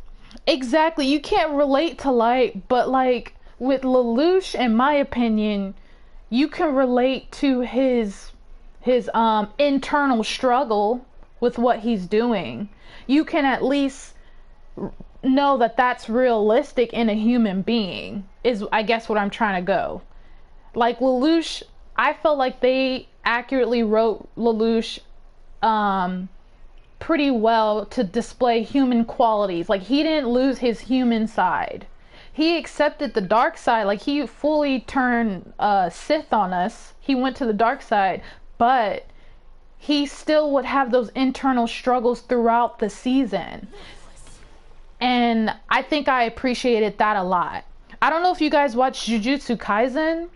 Exactly, you can't relate to Light, but like with Lelouch, in my opinion, you can relate to his internal struggle with what he's doing. You can at least know that that's realistic in a human being, is I guess what I'm trying to go. Like Lelouch, I felt like they accurately wrote Lelouch pretty well to display human qualities. Like, he didn't lose his human side. He accepted the dark side. Like, he fully turned Sith on us. He went to the dark side, but he still would have those internal struggles throughout the season. And I think I appreciated that a lot. I don't know if you guys watched Jujutsu Kaisen,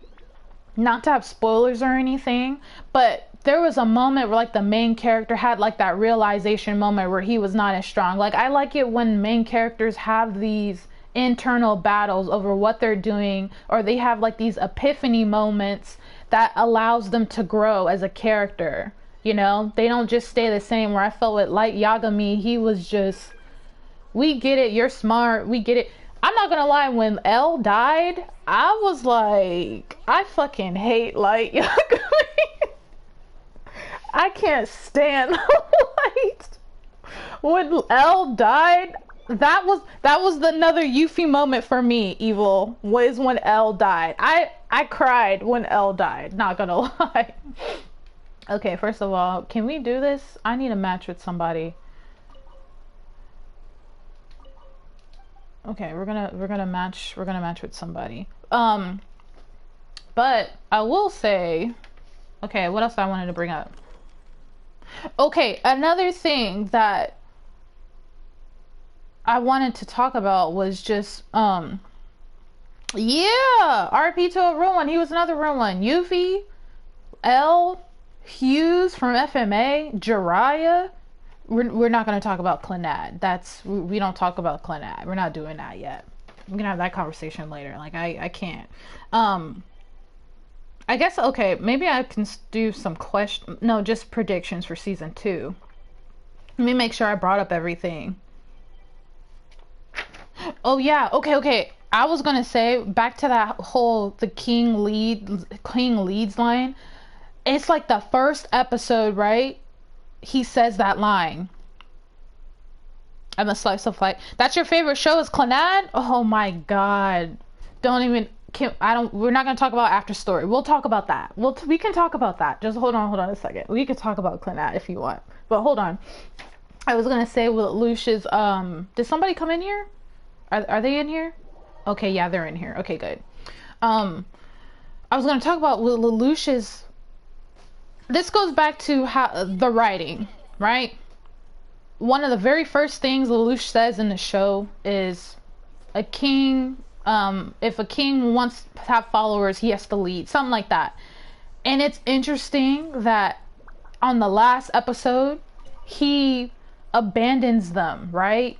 not to have spoilers or anything, but there was a moment where like the main character had like that realization moment where he was not as strong. Like, I like it when main characters have these internal battles over what they're doing, or they have like these epiphany moments that allows them to grow as a character. You know, they don't just stay the same. Where I felt with Light Yagami, he was just, we get it, you're smart, we get it. I'm not gonna lie, when L died, I was like, I fucking hate Light Yagami. I can't stand Light. When L died, that was another Yuffie moment for me, Evil, was when L died. I cried when L died, not gonna lie. Okay, first of all, can we do this? I need a match with somebody. Okay, we're gonna match with somebody. But I will say, okay, what else I wanted to bring up? Okay, another thing that I wanted to talk about was just yeah, RP to a real one. He was another real one. Yuffie, L, Hughes from FMA, Jiraiya. We're not going to talk about Clannad. We don't talk about Clannad. We're not doing that yet. We're going to have that conversation later. Like, I can't. I guess, okay, maybe I can do some just predictions for season 2. Let me make sure I brought up everything. Oh yeah, okay. I was gonna say, back to that whole the King leads line. It's like the first episode, right? He says that line. I'm a slice of life. That's your favorite show is Clannad? Oh my god. We're not gonna talk about After Story. We'll talk about that. We can talk about that. Just hold on a second. We can talk about Clannad if you want. But hold on. I was gonna say with Lucia's did somebody come in here? Are they in here? Okay, yeah, they're in here. Okay, good. I was gonna talk about with Lelouch's. This goes back to how the writing, right? one of the very first things Lelouch says in the show is a king, if a king wants to have followers, he has to lead, something like that. And it's interesting that on the last episode, he abandons them, right?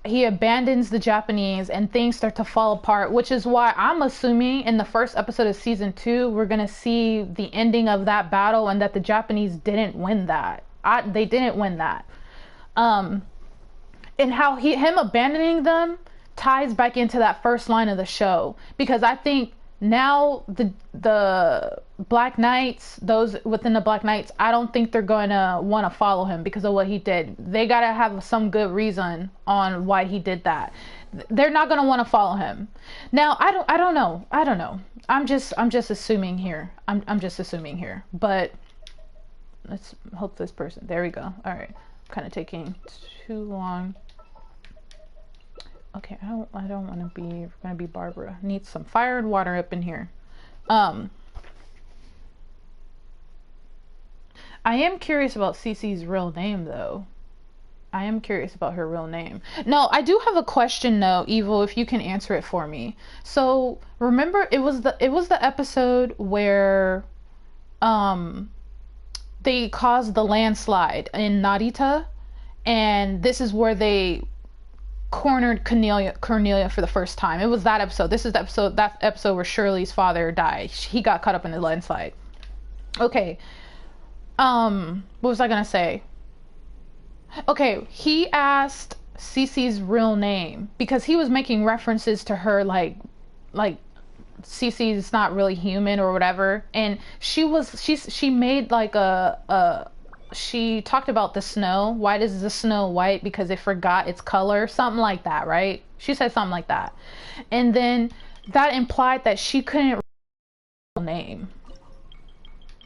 He abandons the Japanese and things start to fall apart, which is why I'm assuming in the first episode of season 2, we're going to see the ending of that battle and that the Japanese didn't win that. They didn't win that. And how him abandoning them ties back into that first line of the show, because I think now the Black Knights, those within the Black Knights, I don't think they're going to want to follow him because of what he did. They got to have some good reason on why he did that. They're not going to want to follow him. Now, I don't know. I'm just assuming here. I'm just assuming here. But let's hope this person. There we go. All right. Kind of taking too long. Okay, I don't want to be. We're gonna be Barbara. Need some fire and water up in here. I am curious about Cece's real name, though. I am curious about her real name. No, I do have a question, though, Evil, if you can answer it for me. So remember, it was the episode where they caused the landslide in Narita, and this is where they cornered Cornelia for the first time. It was that episode. This is that episode where Shirley's father died. He got caught up in the landslide. Okay. What was I gonna say? Okay, he asked Cece's real name because he was making references to her like Cece's not really human or whatever, and she made like she talked about the snow. Why is the snow white? Because they forgot its color. Something like that, right? She said something like that. And then that implied that she couldn't remember her name.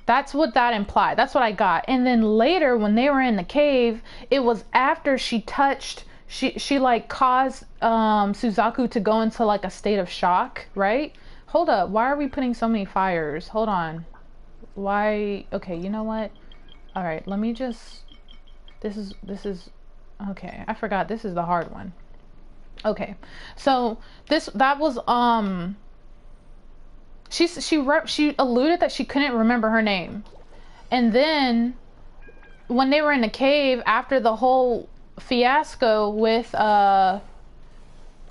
That's what that implied. That's what I got. And then later, when they were in the cave, it was after she touched... She like caused Suzaku to go into like a state of shock, right? Hold up. Why are we putting so many fires? Hold on. Why... Okay, you know what? Alright, let me just... This is... Okay, I forgot. This is the hard one. Okay, so that was... She alluded that she couldn't remember her name. And then, when they were in the cave, after the whole fiasco with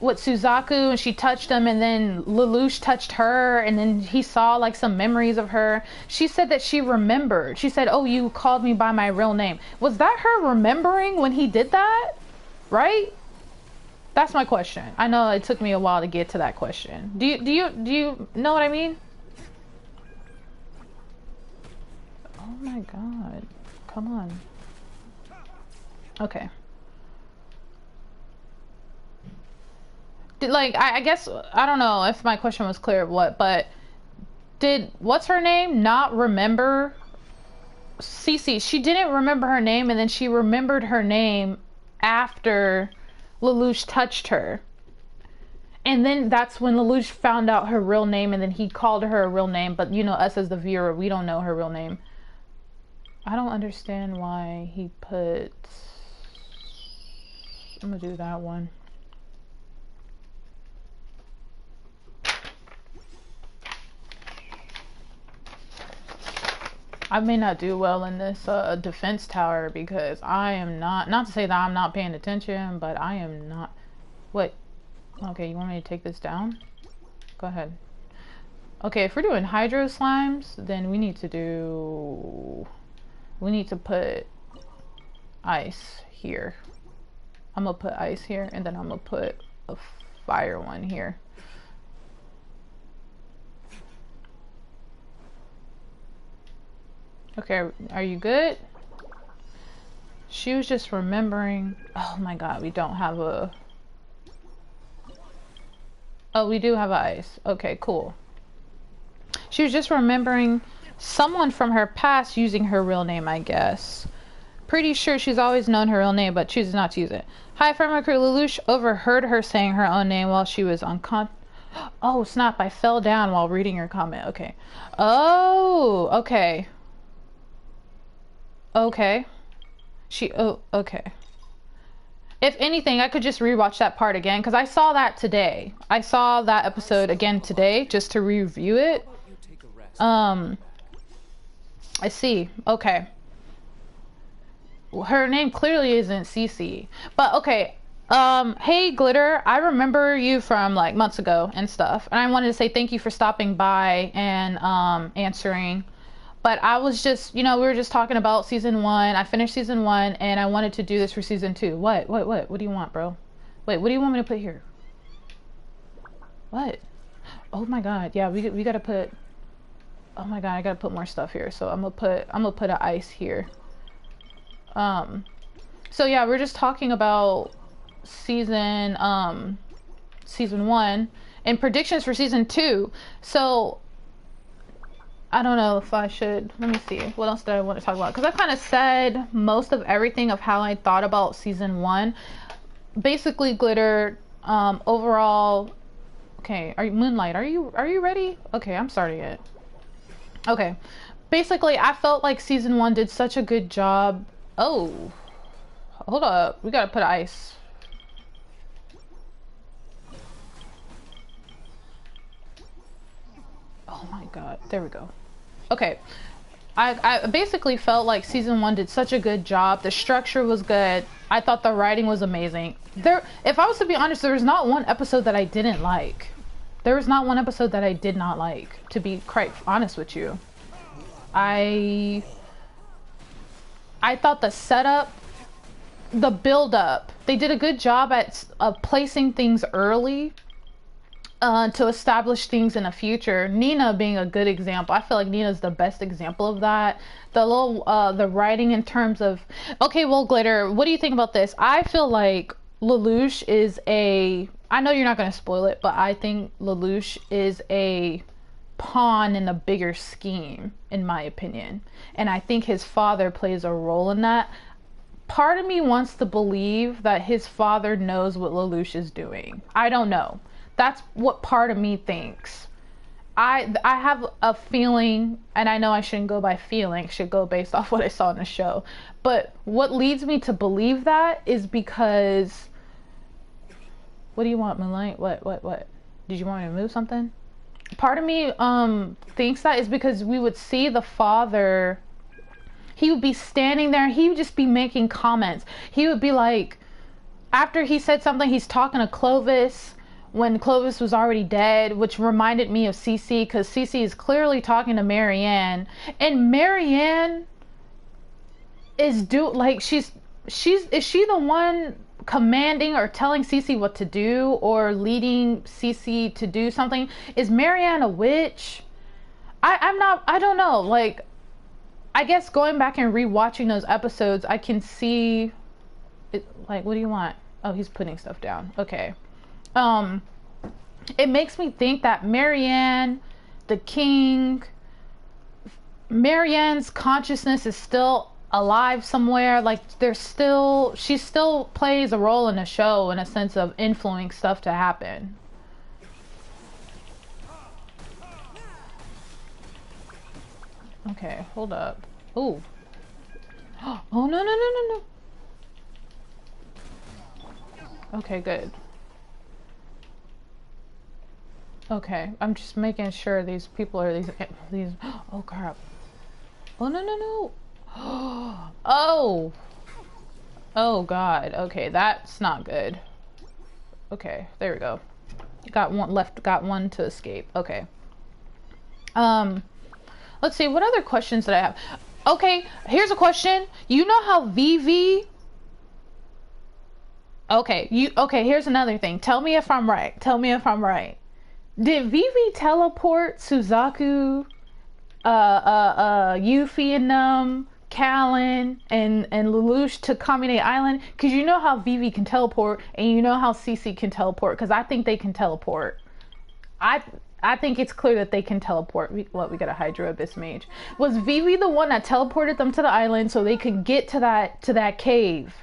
Suzaku, and she touched him, and then Lelouch touched her, and then he saw like some memories of her. She said that she remembered. She said, "Oh, you called me by my real name." Was that her remembering when he did that? Right? That's my question. I know it took me a while to get to that question. Do you know what I mean? Oh my god. Come on. Okay. Like, I guess, I don't know if my question was clear or what, but did, what's her name, not remember Cece? She didn't remember her name, and then she remembered her name after Lelouch touched her. And then that's when Lelouch found out her real name, and then he called her a real name, but you know, us as the viewer, we don't know her real name. I don't understand why he put... I'm gonna do that one. I may not do well in this defense tower because I am not to say that I'm not paying attention, but I am not. Wait. Okay, you want me to take this down? Go ahead. Okay, if we're doing hydro slimes, then we need to put ice here. I'm gonna put ice here, and then I'm gonna put a fire one here. Okay, are you good? She was just remembering... Oh my god, we don't have a... Oh, we do have ice. Okay, cool. She was just remembering someone from her past using her real name, I guess. Pretty sure she's always known her real name, but chooses not to use it. Hi, Farmer Crew. Lelouch overheard her saying her own name while she was Oh, snap. I fell down while reading your comment. Okay. Oh, okay. Okay. Oh, okay. If anything, I could just rewatch that part again because I saw that today. I saw that episode again today just to review it. I see. Okay. Her name clearly isn't Cece. But okay. Hey Glitter, I remember you from like months ago and stuff. And I wanted to say thank you for stopping by and answering. But I was just, we were just talking about season 1. I finished season 1 and I wanted to do this for season 2. What? What do you want, bro? Wait, what do you want me to put here? What? Oh my god. Yeah, we gotta put, oh my god, I gotta put more stuff here. So I'm gonna put an ice here. So yeah, we're just talking about season 1 and predictions for season 2. So I don't know if I should, let me see, what else did I want to talk about? Because I kind of said most of everything of how I thought about season 1. Basically, Glitter, overall, okay, Moonlight, are you ready? Okay, I'm starting it. Okay, basically, I felt like season 1 did such a good job. Oh, hold up, we gotta put ice. Oh my god, there we go. Okay, I basically felt like season 1 did such a good job. The structure was good. I thought the writing was amazing. If I was to be honest, there was not one episode that I didn't like. There was not one episode that I did not like, to be quite honest with you. I thought the setup, the build-up, they did a good job at placing things early to establish things in the future. Nina being a good example. I feel like Nina's the best example of that. The writing in terms of, okay, well, Glitter, what do you think about this? I feel like Lelouch is I know you're not going to spoil it, but I think Lelouch is a pawn in a bigger scheme, in my opinion. And I think his father plays a role in that. Part of me wants to believe that his father knows what Lelouch is doing. I don't know. That's what part of me thinks. I have a feeling, and I know I shouldn't go by feeling, I should go based off what I saw in the show. But what leads me to believe that is because, what do you want, Moonlight? What? Did you want me to move something? Part of me thinks that is because we would see the father, he would be standing there, he would just be making comments. He would be like, after he said something, he's talking to Clovis when Clovis was already dead, which reminded me of Cece, because Cece is clearly talking to Marianne, and Marianne is is she the one commanding or telling Cece what to do or leading Cece to do something? Is Marianne a witch? I don't know. Like, I guess going back and rewatching those episodes, I can see it. Like, what do you want? Oh, he's putting stuff down. Okay. It makes me think that Marianne, the king, Marianne's consciousness is still alive somewhere. Like, she still plays a role in the show in a sense of influencing stuff to happen. Okay, hold up. Ooh. Oh, no. Okay, good. Okay, I'm just making sure these people are these, oh crap. Oh, no. Oh god. Okay, that's not good. Okay, there we go. Got one to escape. Okay. Let's see, what other questions did I have? Okay, here's a question. You know how Vivi... Okay, here's another thing. Tell me if I'm right. Did Vivi teleport Suzaku, Yuffie and them, Callan, and Lelouch to Kamine Island? Because you know how Vivi can teleport, and you know how Cece can teleport, because I think they can teleport. I think it's clear that they can teleport. We got a Hydro Abyss Mage. Was Vivi the one that teleported them to the island so they could get to that cave,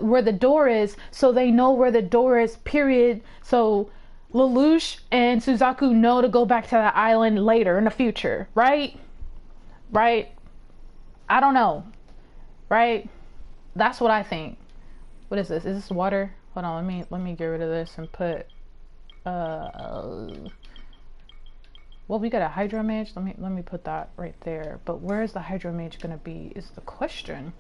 where the door is, so they know where the door is, period, so Lelouch and Suzaku know to go back to that island later in the future, right? I don't know, right? That's what I think. What is this? Is this water? Hold on, let me get rid of this and put well, we got a hydro mage. Let me put that right there. But where is the hydro mage gonna be is the question.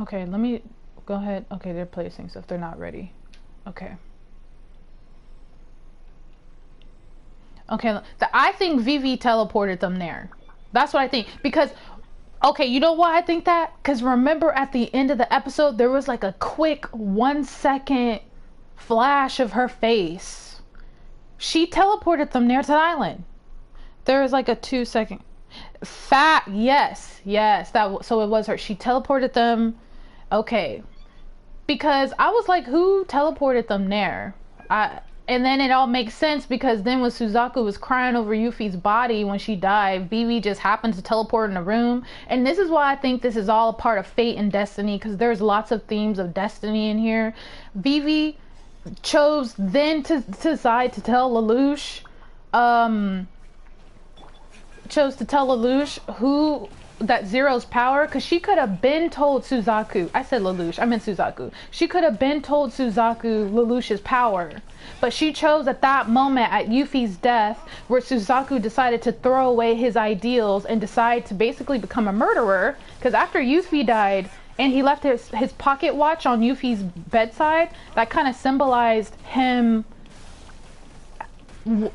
Okay, let me go ahead. Okay, they're placing stuff. They're not ready. Okay. Okay, I think Vivi teleported them there. That's what I think. Because, okay, you know why I think that? Because remember at the end of the episode, there was like a quick 1 second flash of her face. She teleported them there to the island. There was like a 2 second. Yes, so it was her. She teleported them. Okay. Because I was like, who teleported them there? And then it all makes sense because then when Suzaku was crying over Yuffie's body when she died, Vivi just happened to teleport in the room. And this is why I think this is all a part of fate and destiny, because there's lots of themes of destiny in here. Vivi chose then to decide to tell Lelouch, who that Zero's power, because she could have been told Suzaku. I said Lelouch, I meant Suzaku. She could have been told Suzaku Lelouch's power, but she chose at that moment at Yuffie's death, where Suzaku decided to throw away his ideals and decide to basically become a murderer. Because after Yuffie died and he left his pocket watch on Yuffie's bedside, that kind of symbolized him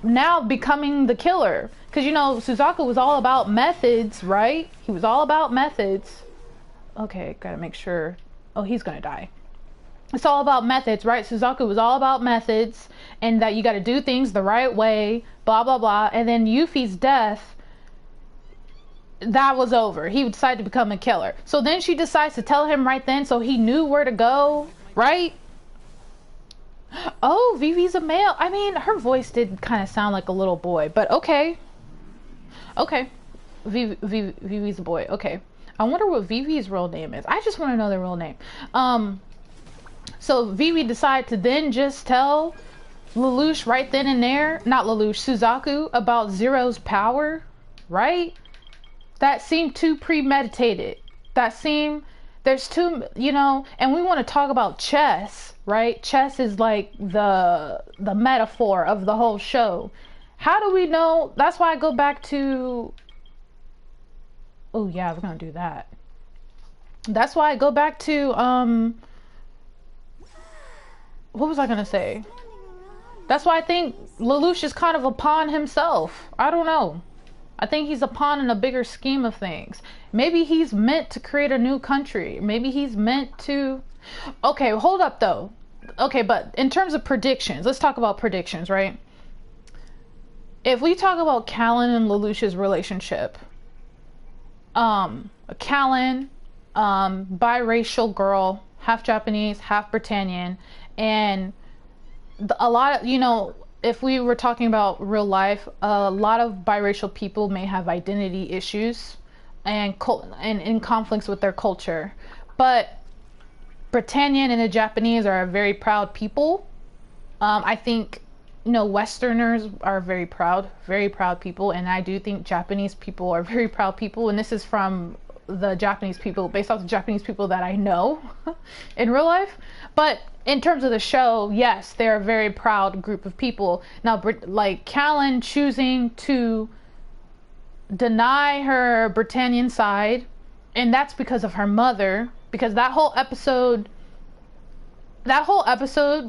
now becoming the killer. Because, you know, Suzaku was all about methods, right? He was all about methods. Okay, gotta make sure. Oh, he's gonna die. It's all about methods, right? Suzaku was all about methods and that you gotta do things the right way, blah, blah, blah. And then Yuffie's death, that was over. He decided to become a killer. So then she decides to tell him right then so he knew where to go, right? Oh, Vivi's a male. I mean, her voice did kind of sound like a little boy, but okay. Okay. Vivi's a boy. Okay. I wonder what Vivi's real name is. I just want to know their real name. So Vivi decided to then just tell Lelouch right then and there, not Lelouch, Suzaku, about Zero's power, right? That seemed too premeditated. There's too, you know, and we want to talk about chess, right? Chess is like the metaphor of the whole show. How do we know? That's why I go back to, oh yeah, we're gonna do that. That's why I go back to, what was I gonna say? That's why I think Lelouch is kind of a pawn himself. I don't know. I think he's a pawn in a bigger scheme of things. Maybe he's meant to create a new country. Maybe he's meant to... Okay, hold up though. Okay, but in terms of predictions, let's talk about predictions, right? If we talk about Callan and Lelouch's relationship, Callan, biracial girl, half Japanese, half Britannian, and a lot of, you know, if we were talking about real life, a lot of biracial people may have identity issues and in conflicts with their culture. But Britannian and the Japanese are a very proud people. I think, you know, Westerners are very proud people. And I do think Japanese people are very proud people. And this is from the Japanese people, based off the Japanese people that I know in real life. But in terms of the show, yes, they're a very proud group of people. Now, like Callan choosing to deny her Britannian side, and that's because of her mother, because that whole episode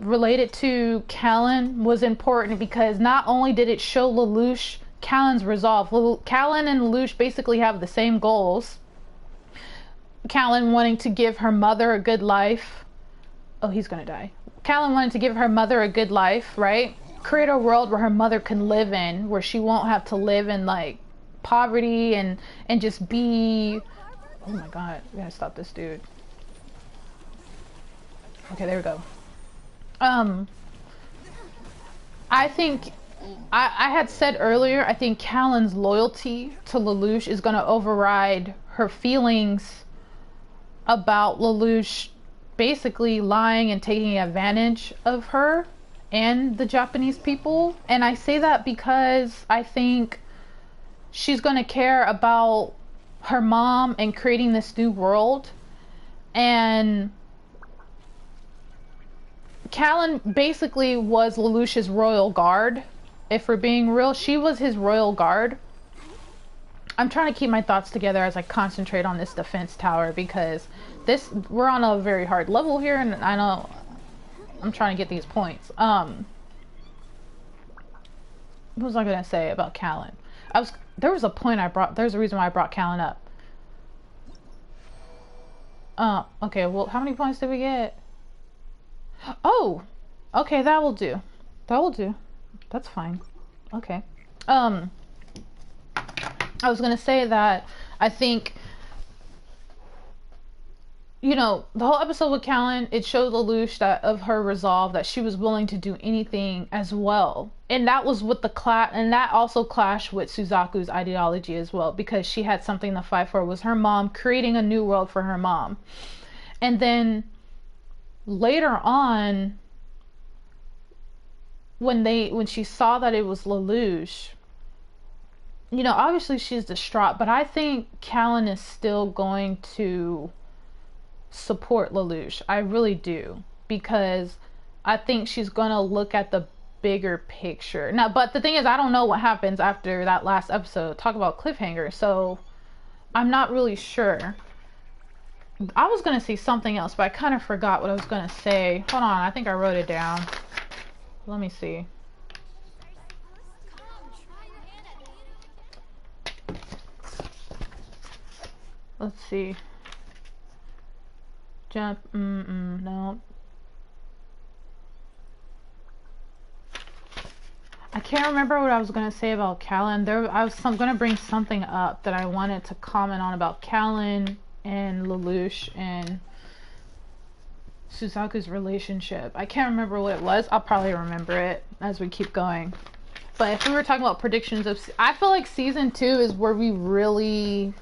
related to Callan was important, because not only did it show Lelouch Callan's resolve. Callan and Lelouch basically have the same goals. Callan wanting to give her mother a good life. Oh, he's gonna die. Callan wanted to give her mother a good life, right? Create a world where her mother can live in, where she won't have to live in like poverty and just be... Oh my god, we gotta stop this dude. Okay, there we go. I think I had said earlier, I think Callan's loyalty to Lelouch is gonna override her feelings about Lelouch basically lying and taking advantage of her and the Japanese people. And I say that because I think she's gonna care about her mom and creating this new world. And Callan basically was Lelouch's royal guard. If we're being real, she was his royal guard. I'm trying to keep my thoughts together as I concentrate on this defense tower, because we're on a very hard level here, and I know I'm trying to get these points. What was I gonna say about Callan? There's a reason why I brought Callan up. Okay, well, how many points did we get? Oh, okay, that will do. That will do. That's fine. Okay. I was gonna say that I think, you know, the whole episode with Callan, it showed Lelouch that of her resolve, that she was willing to do anything as well. And that was with and that also clashed with Suzaku's ideology as well, because she had something to fight for. It was her mom, creating a new world for her mom. And then later on, when she saw that it was Lelouch, you know, obviously she's distraught, but I think Callan is still going to support Lelouch. I really do, because I think she's gonna look at the bigger picture now. But the thing is, I don't know what happens after that last episode. Talk about cliffhanger. So I'm not really sure. I was gonna say something else, but I kind of forgot what I was gonna say. Hold on, I think I wrote it down. Let me see. Let's see. Jump. No. I can't remember what I was gonna say about Callan. I'm gonna bring something up that I wanted to comment on about Callan and Lelouch and Suzaku's relationship. I can't remember what it was. I'll probably remember it as we keep going. But if we were talking about predictions I feel like season 2 is where we really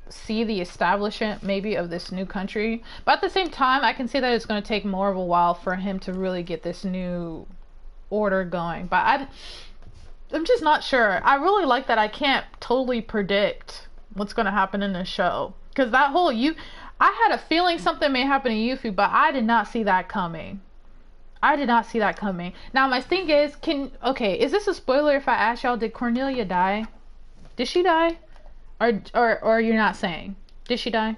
see the establishment maybe of this new country. But at the same time, I can see that it's going to take more of a while for him to really get this new order going. But I'm just not sure. I really like that I can't totally predict what's going to happen in the show, because that whole I had a feeling something may happen to Yuffie, but I did not see that coming. I did not see that coming. Now my thing is, is this a spoiler if I ask y'all, did Cornelia die? Did she die? Or you're not saying? Did she die?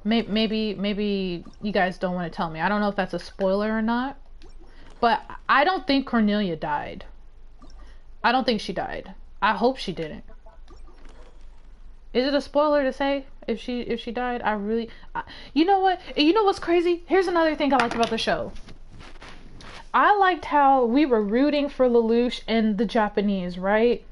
Maybe you guys don't want to tell me. I don't know if that's a spoiler or not. But I don't think Cornelia died. I don't think she died. I hope she didn't. Is it a spoiler to say if she died? You know what? You know what's crazy? Here's another thing I liked about the show. I liked how we were rooting for Lelouch and the Japanese, right?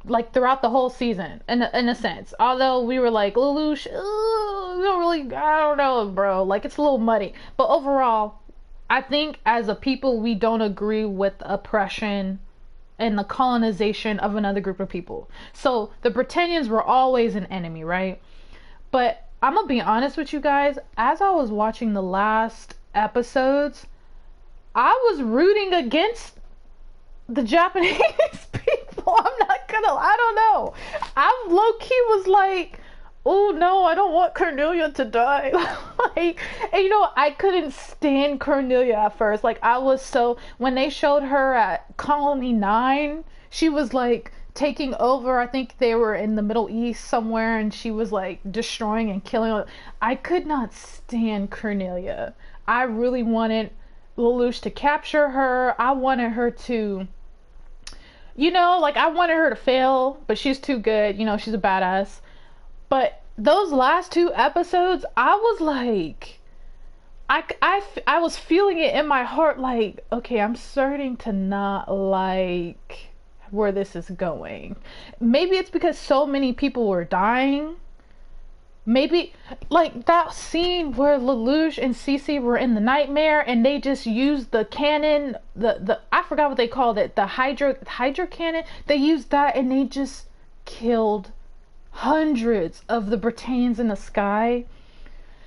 Like throughout the whole season, in a sense. Although we were like, Lelouch, we don't really, I don't know, bro. Like, it's a little muddy. But overall, I think as a people, we don't agree with the oppression and the colonization of another group of people. So the Britannians were always an enemy, right? But I'm gonna be honest with you guys. As I was watching the last episodes, I was rooting against the Japanese people. I don't know. I low-key was like, oh no, I don't want Cornelia to die. Like, and you know, I couldn't stand Cornelia at first. Like, when they showed her at Colony 9, she was like taking over. I think they were in the Middle East somewhere, and she was like destroying and killing. I could not stand Cornelia. I really wanted Lelouch to capture her. I wanted her to, you know, like, I wanted her to fail, but she's too good. You know, she's a badass. But those last 2 episodes, I was like, I was feeling it in my heart, like, okay, I'm starting to not like where this is going. Maybe it's because so many people were dying. Maybe, like, that scene where Lelouch and Cece were in the nightmare and they just used the cannon, I forgot what they called it, the hydro cannon. They used that and they just killed hundreds of the Britannians in the sky.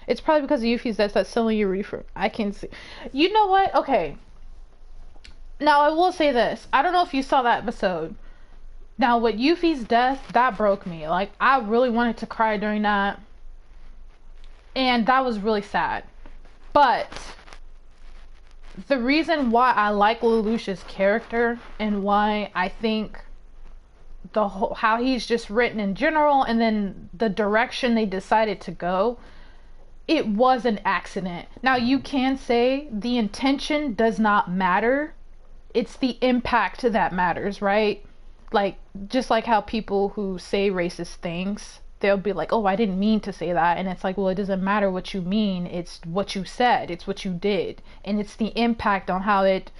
It's probably because of Yuffie's that's selling you reefer. I can see. You know what? Okay. Now, I will say this. I don't know if you saw that episode. Now, with Yuffie's death, that broke me. Like, I really wanted to cry during that. And that was really sad. But the reason why I like Lelouch's character and why I think the whole, how he's just written in general, and then the direction they decided to go, it was an accident. Now, you can say the intention does not matter. It's the impact that matters, right? Like, just like how people who say racist things, they'll be like, oh, I didn't mean to say that. And it's like, well, it doesn't matter what you mean. It's what you said. It's what you did. And it's the impact on how it...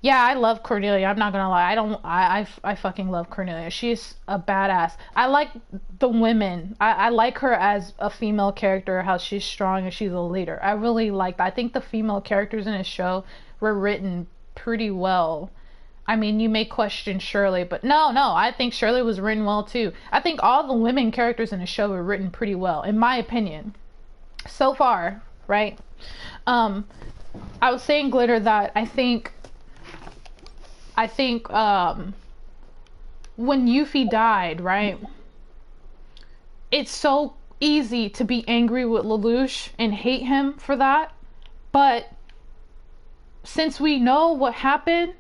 Yeah, I love Cornelia. I'm not gonna lie. I fucking love Cornelia. She's a badass. I like the women. I like her as a female character, how she's strong and she's a leader. I really like that. I think the female characters in this show were written pretty well. I mean, you may question Shirley, but no, I think Shirley was written well too. I think all the women characters in the show were written pretty well, in my opinion. So far, right? I was saying, Glitter, that I think when Yuffie died, right? It's so easy to be angry with Lelouch and hate him for that. But since we know what happened,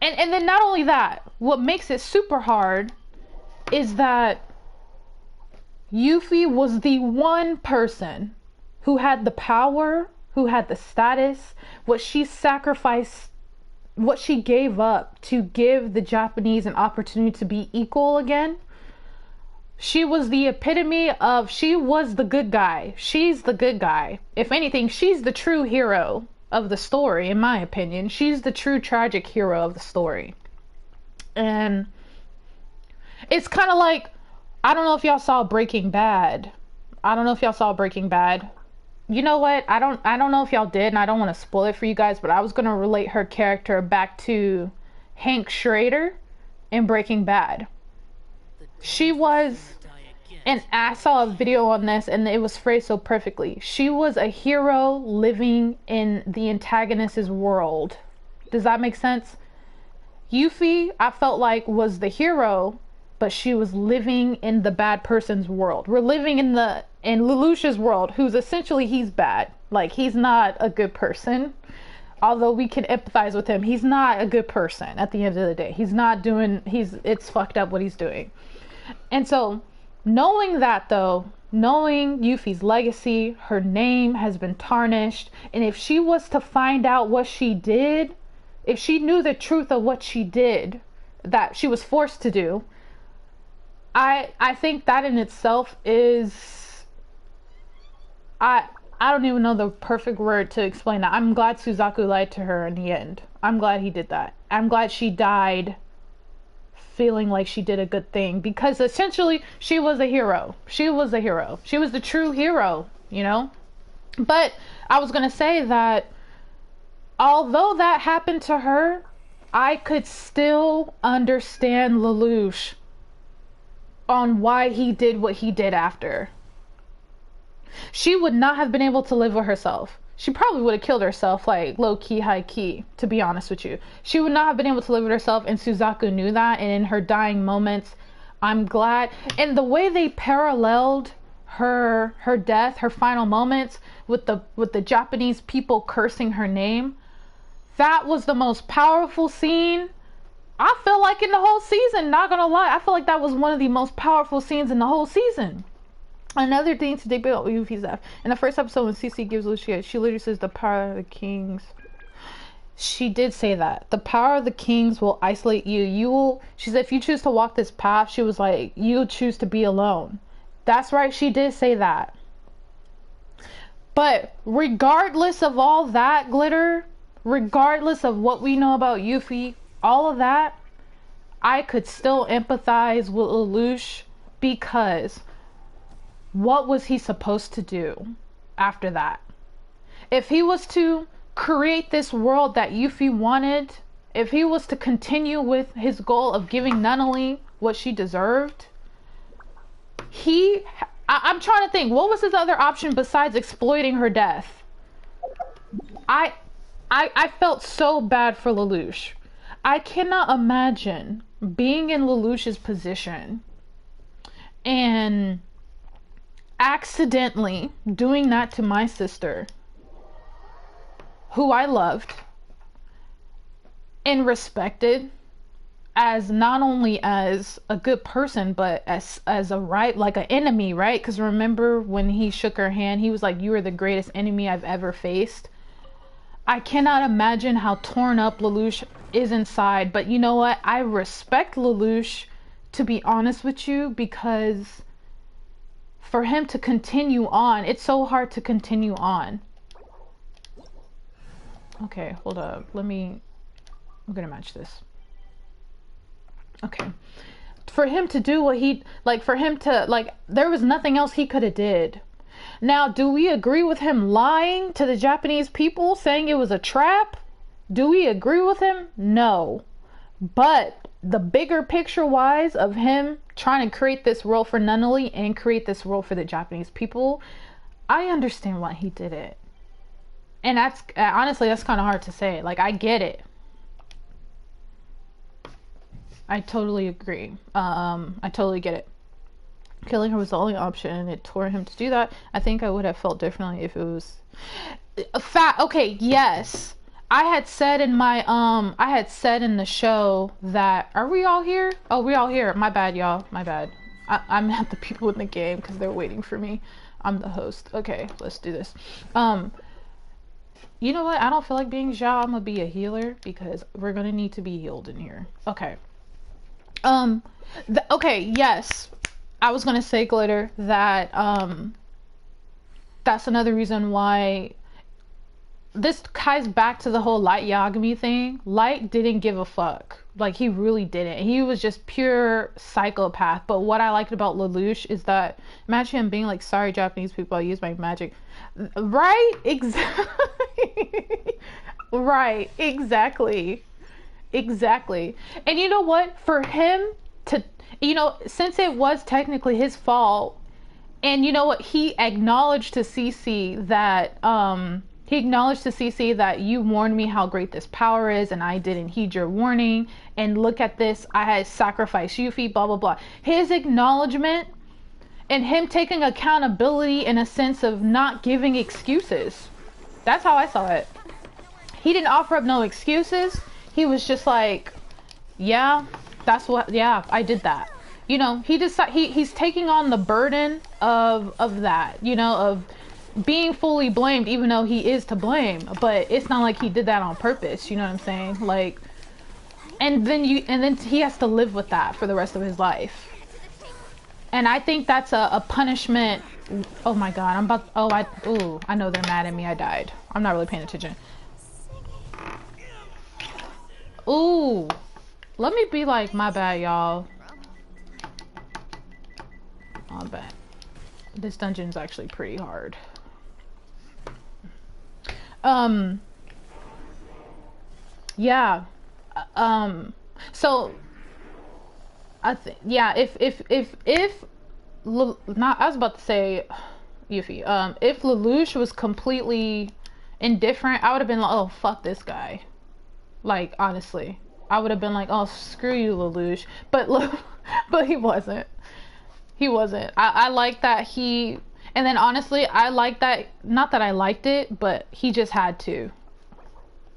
and then not only that, what makes it super hard is that Yuffie was the one person who had the power, who had the status, what she sacrificed, what she gave up to give the Japanese an opportunity to be equal again. She was the epitome of, she was the good guy. She's the good guy. If anything, she's the true hero of the story, in my opinion. She's the true tragic hero of the story. And it's kind of like, I don't know if y'all saw Breaking Bad. You know what? I don't know if y'all did, and I don't want to spoil it for you guys, but I was going to relate her character back to Hank Schrader in Breaking Bad. She was, and I saw a video on this, and it was phrased so perfectly. She was a hero living in the antagonist's world. Does that make sense? Yuffie, I felt like, was the hero, but she was living in the bad person's world. We're living in Lelouch's world, who's essentially, he's bad. Like, he's not a good person. Although we can empathize with him, he's not a good person at the end of the day. It's fucked up what he's doing. And so, knowing that though, knowing Yuffie's legacy, her name has been tarnished, and if she was to find out what she did, if she knew the truth of what she did, that she was forced to do, I think that in itself is, I don't even know the perfect word to explain that. I'm glad Suzaku lied to her in the end. I'm glad he did that. I'm glad she died feeling like she did a good thing, because essentially she was a hero. She was the true hero, you know? But I was gonna say that although that happened to her, I could still understand Lelouch on why he did what he did after. She would not have been able to live with herself. She probably would have killed herself, like low-key, high-key, to be honest with you. She would not have been able to live with herself, and Suzaku knew that, and in her dying moments, I'm glad. And the way they paralleled her death, her final moments, with the Japanese people cursing her name, that was the most powerful scene I feel like in the whole season. Not gonna lie, I feel like that was one of the most powerful scenes in the whole season. Another thing to debate about Yuffie's death. In the first episode, when Cece gives Lucia, she literally says, the power of the kings. She did say that. The power of the kings will isolate you. She said, if you choose to walk this path, she was like, you'll choose to be alone. That's right, she did say that. But regardless of all that, Glitter, regardless of what we know about Yuffie, all of that, I could still empathize with Lelouch, because what was he supposed to do after that? If he was to create this world that Yuffie wanted, if he was to continue with his goal of giving Nunnally what she deserved, I'm trying to think, what was his other option besides exploiting her death? I felt so bad for Lelouch. I cannot imagine being in Lelouch's position and accidentally doing that to my sister, who I loved and respected as not only as a good person, but as a right, like an enemy, right? Because remember when he shook her hand, he was like, "You are the greatest enemy I've ever faced." I cannot imagine how torn up Lelouch is inside, but you know what? I respect Lelouch, to be honest with you, because for him to continue on, it's so hard to continue on. Okay, hold up. I'm gonna match this. Okay. For him to do what he, like, for him to, like, there was nothing else he could have did. Now, do we agree with him lying to the Japanese people, saying it was a trap? Do we agree with him? No. But the bigger picture wise of him trying to create this world for Nunnally and create this world for the Japanese people, I understand why he did it. And that's, honestly, that's kind of hard to say. Like, I get it. I totally agree. I totally get it. Killing her was the only option, and it tore him to do that. I think I would have felt differently if it was a fact. Okay, yes. I had said in the show that, are we all here? Oh, we all here. My bad, y'all. My bad. I'm at the people in the game because they're waiting for me. I'm the host. Okay, let's do this. You know what? I don't feel like being Zhao. I'm gonna be a healer because we're gonna need to be healed in here. Okay. Okay, yes. I was gonna say, Glitter, that that's another reason why this ties back to the whole Light Yagami thing. Light didn't give a fuck. Like, he really didn't. He was just pure psychopath. But what I liked about Lelouch is that, imagine him being like, "Sorry, Japanese people, I use my magic." Right? Exactly. Right. Exactly. Exactly. And you know what? For him to, you know, since it was technically his fault, and you know what? He acknowledged to Cece that, you warned me how great this power is, and I didn't heed your warning. And look at this, I had sacrificed Yuffie, blah, blah, blah. His acknowledgement and him taking accountability in a sense of not giving excuses. That's how I saw it. He didn't offer up no excuses. He was just like, yeah, I did that. You know, he's taking on the burden of that, you know, of being fully blamed, even though he is to blame. But it's not like he did that on purpose, you know what I'm saying? Like, and then he has to live with that for the rest of his life. And I think that's a punishment. Oh my god, I know they're mad at me. I died. I'm not really paying attention. Ooh, let me be like, my bad, y'all. My bad. This dungeon's actually pretty hard. Yeah. So I think, yeah, I was about to say Yuffie. If Lelouch was completely indifferent, I would have been like, oh, fuck this guy. Like, honestly, I would have been like, oh, screw you, Lelouch. But he wasn't. He wasn't. I like that he, and then honestly, I like that, not that I liked it, but he just had to.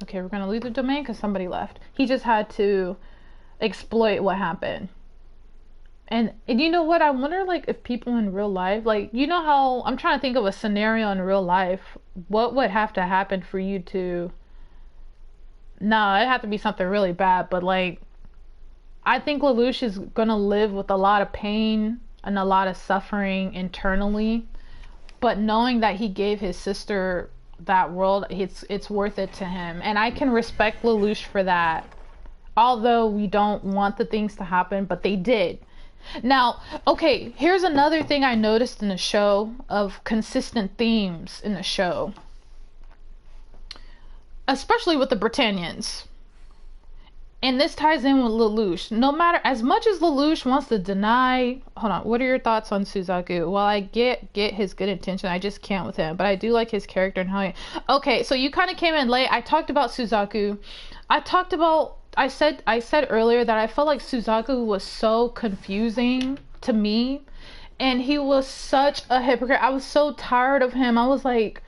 Okay, we're gonna leave the domain because somebody left. He just had to exploit what happened. And you know what? I wonder, like, if people in real life, like, you know how, I'm trying to think of a scenario in real life, what would have to happen for you to, no, it'd have to be something really bad, but like, I think Lelouch is gonna live with a lot of pain and a lot of suffering internally, but knowing that he gave his sister that world, it's worth it to him. And I can respect Lelouch for that, although we don't want the things to happen, but they did. Now, okay, here's another thing I noticed in the show, of consistent themes in the show, especially with the Britannians. And this ties in with Lelouch. No matter, as much as Lelouch wants to deny, hold on, what are your thoughts on Suzaku? Well, I get his good intention, I just can't with him, but I do like his character and how he, okay, so you kind of came in late. I talked about Suzaku. I talked about I said earlier that I felt like Suzaku was so confusing to me, and he was such a hypocrite. I was so tired of him. I was like,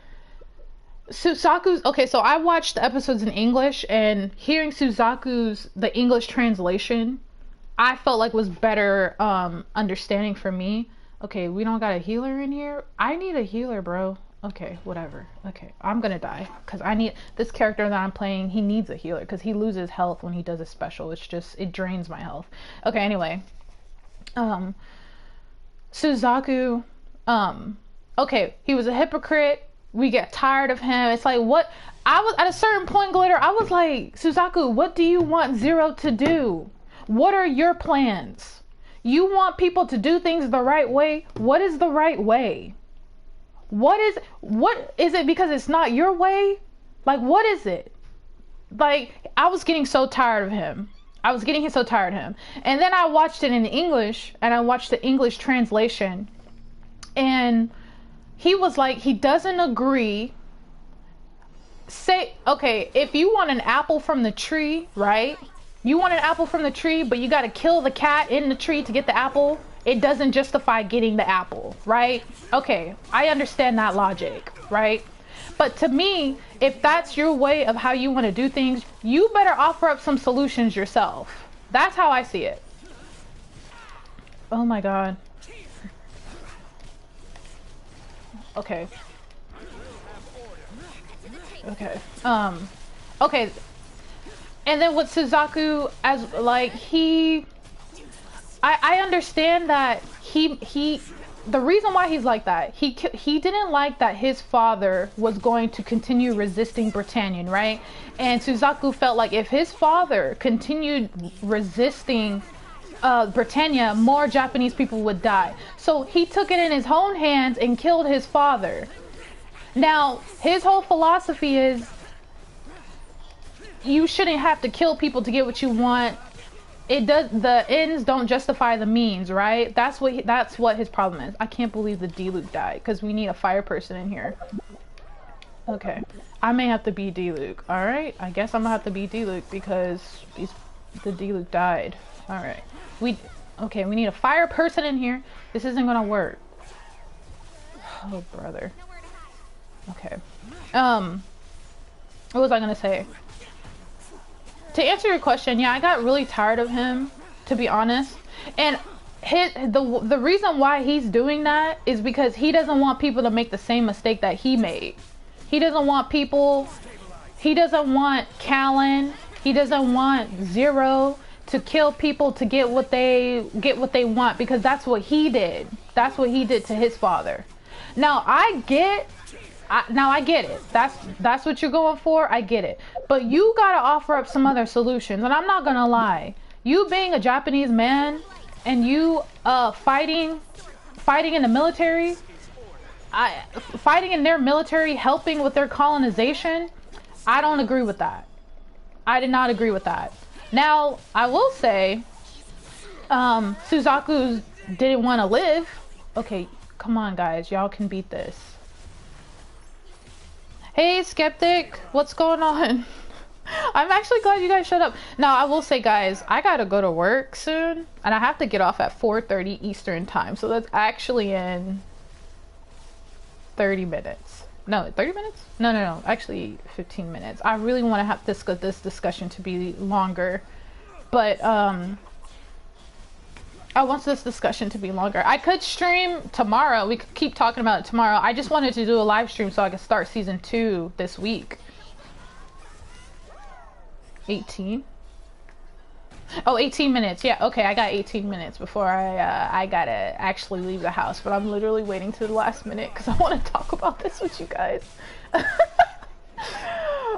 Suzaku's okay. So I watched the episodes in English, and hearing the English translation, I felt like was better understanding for me. Okay, we don't got a healer in here. I need a healer, bro. Okay, whatever. Okay, I'm gonna die because I need this character that I'm playing. He needs a healer because he loses health when he does a special. It drains my health. Okay, anyway, Suzaku, okay, he was a hypocrite. We get tired of him. It's like, what? I was at a certain point, Glitter, I was like, Suzaku, what do you want Zero to do? What are your plans? You want people to do things the right way? What is the right way? What is it because it's not your way? Like, what is it? Like, I was getting so tired of him. And then I watched it in English, and I watched the English translation, and he was like, he doesn't agree. Say, okay, if you want an apple from the tree, right? You want an apple from the tree, but you got to kill the cat in the tree to get the apple. It doesn't justify getting the apple, right? Okay, I understand that logic, right? But to me, if that's your way of how you want to do things, you better offer up some solutions yourself. That's how I see it. Oh my God. Okay. Okay. Okay. And then with Suzaku, as like I understand that the reason why he's like that, he didn't like that his father was going to continue resisting Britannian, right? And Suzaku felt like if his father continued resisting Britannia, more Japanese people would die. So he took it in his own hands and killed his father. Now, his whole philosophy is you shouldn't have to kill people to get what you want. The ends don't justify the means, right? That's what his problem is. I can't believe the D-Luke died because we need a fire person in here. Okay, I may have to be D-Luke. All right, I guess I'm gonna have to be D-Luke because the D-Luke died. All right, we need a fire person in here. This isn't gonna work. Oh brother. Okay. What was I gonna say? To answer your question, yeah, I got really tired of him, to be honest. And the reason why he's doing that is because he doesn't want people to make the same mistake that he made. He doesn't want Callan, he doesn't want Zero to kill people to get what they want, because that's what he did. That's what he did to his father. Now I get it. That's what you're going for. I get it. But you gotta offer up some other solutions. And I'm not gonna lie. You being a Japanese man and you fighting in the military, fighting in their military, helping with their colonization, I don't agree with that. I did not agree with that. Now, I will say, Suzaku didn't want to live. Okay, come on guys, y'all can beat this. Hey Skeptic, what's going on? I'm actually glad you guys showed up. Now, I will say guys, I gotta go to work soon, and I have to get off at 4:30 Eastern time, so that's actually in 30 minutes. No, 30 minutes? No, actually 15 minutes. I really want to have this discussion to be longer, but I want this discussion to be longer. I could stream tomorrow. We could keep talking about it tomorrow. I just wanted to do a live stream so I could start season 2 this week. 18? Oh, 18 minutes. Yeah, okay, I got 18 minutes before I gotta actually leave the house. But I'm literally waiting to the last minute because I want to talk about this with you guys.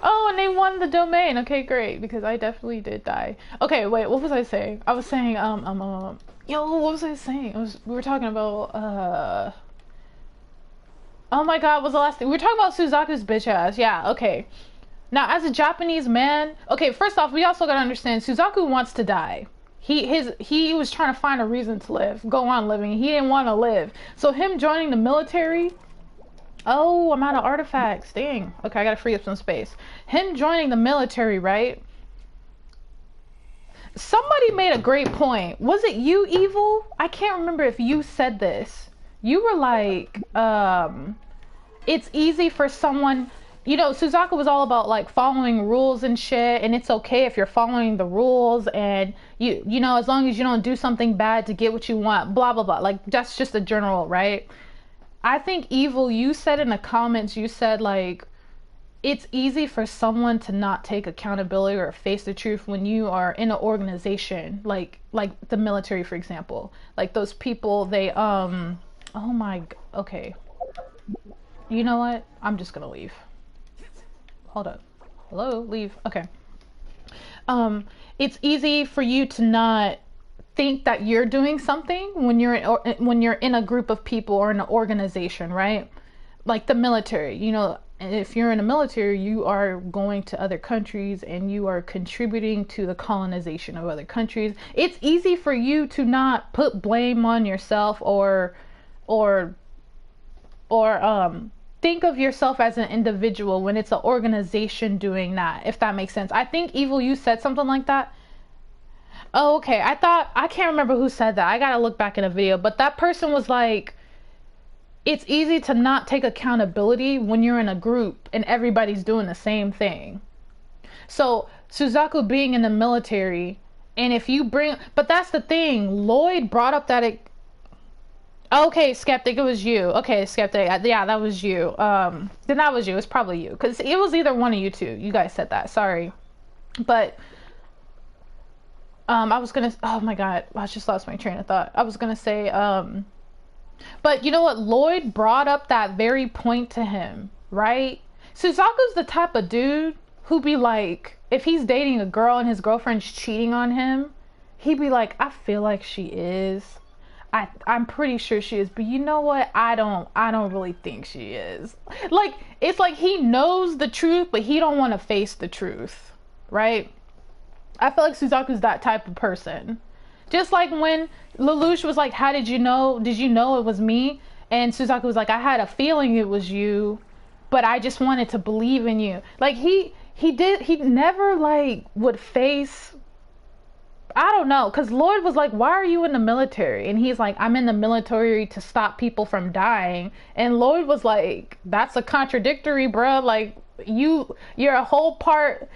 Oh, and they won the domain. Okay, great, because I definitely did die. Okay, wait, what was I saying? I was saying, yo, what was I saying? We were talking about, oh my god, what was the last thing? We were talking about Suzaku's bitch ass. Yeah, okay. Now, as a Japanese man, okay, first off, we also gotta understand, Suzaku wants to die. He was trying to find a reason to live, go on living. He didn't want to live. So him joining the military, oh, I'm out of artifacts, dang. Okay, I gotta free up some space. Him joining the military, right? somebody made a great point. Was it you, Evil? I can't remember if you said this. You were like, it's easy for someone, you know, Suzaku was all about like following rules and shit, and it's okay if you're following the rules, and you know, as long as you don't do something bad to get what you want, blah blah blah. Like, that's just a general, right? I think, Evil, you said in the comments, you said like, it's easy for someone to not take accountability or face the truth when you are in an organization like the military, for example. Like those people, they oh my, okay, you know what, I'm just gonna leave. Hold up. Hello, leave. Okay. It's easy for you to not think that you're doing something when you're in a group of people or in an organization, right? Like the military, you know, if you're in the military, you are going to other countries and you are contributing to the colonization of other countries. It's easy for you to not put blame on yourself or think of yourself as an individual when it's an organization doing that, if that makes sense. I think, Evil, you said something like that. Oh, okay. I can't remember who said that. I gotta look back in a video, but that person was like, it's easy to not take accountability when you're in a group and everybody's doing the same thing. So Suzaku being in the military, and if you bring, but that's the thing, Lloyd brought up that okay, Skeptic, it was you. Okay, Skeptic, yeah, that was you. Then that was you. It's probably you, because it was either one of you two. You guys said that. Sorry, but I was gonna. Oh my God, I just lost my train of thought. I was gonna say, but you know what? Lloyd brought up that very point to him, right? Suzaku's the type of dude who be like, if he's dating a girl and his girlfriend's cheating on him, he'd be like, I feel like she is. I'm pretty sure she is, but you know what? I don't really think she is. Like, it's like he knows the truth, but he don't want to face the truth, right? I feel like Suzaku's that type of person. Just like when Lelouch was like, how did you know? Did you know it was me? And Suzaku was like, I had a feeling it was you, but I just wanted to believe in you. Like, he never like would face, I don't know, because Lloyd was like, why are you in the military? And he's like, I'm in the military to stop people from dying. And Lloyd was like, that's a contradictory, bro. Like, you're a whole part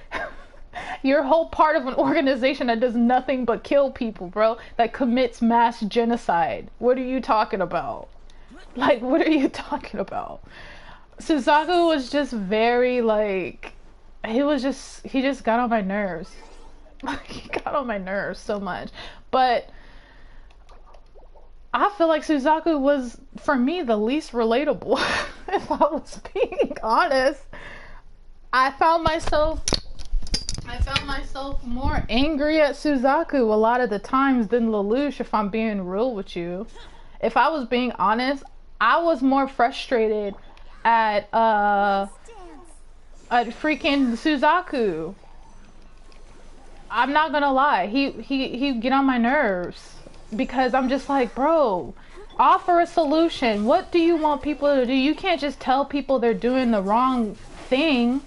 you're a whole part of an organization that does nothing but kill people, bro, that commits mass genocide. What are you talking about? Like, what are you talking about? Suzaku was just very like, he just got on my nerves. He got on my nerves so much. But I feel like Suzaku was, for me, the least relatable. If I was being honest, I found myself more angry at Suzaku a lot of the times than Lelouch, if I'm being real with you. If I was being honest, I was more frustrated at freaking Suzaku. I'm not gonna lie, he get on my nerves, because I'm just like, bro, offer a solution. What do you want people to do? You can't just tell people they're doing the wrong thing,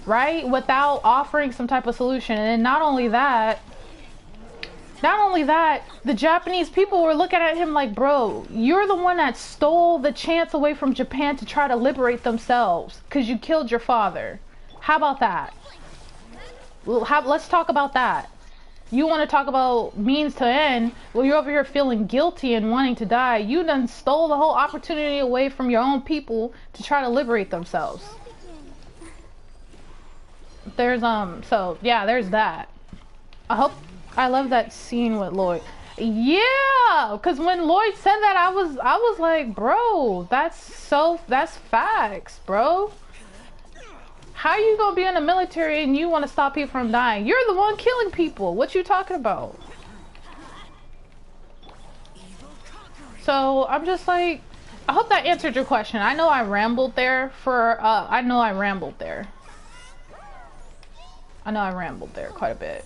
right, without offering some type of solution. And not only that, the Japanese people were looking at him like, bro, you're the one that stole the chance away from Japan to try to liberate themselves because you killed your father. How about that? Let's talk about that. You want to talk about means to end? Well, you're over here feeling guilty and wanting to die. You done stole the whole opportunity away from your own people to try to liberate themselves. There's so yeah, there's that. I love that scene with Lloyd. Yeah, because when Lloyd said that, I was like, bro, that's facts, bro. How you gonna be in the military and you want to stop people from dying? You're the one killing people. What you talking about? So I'm just like, I hope that answered your question. I know I rambled there I know I rambled there quite a bit.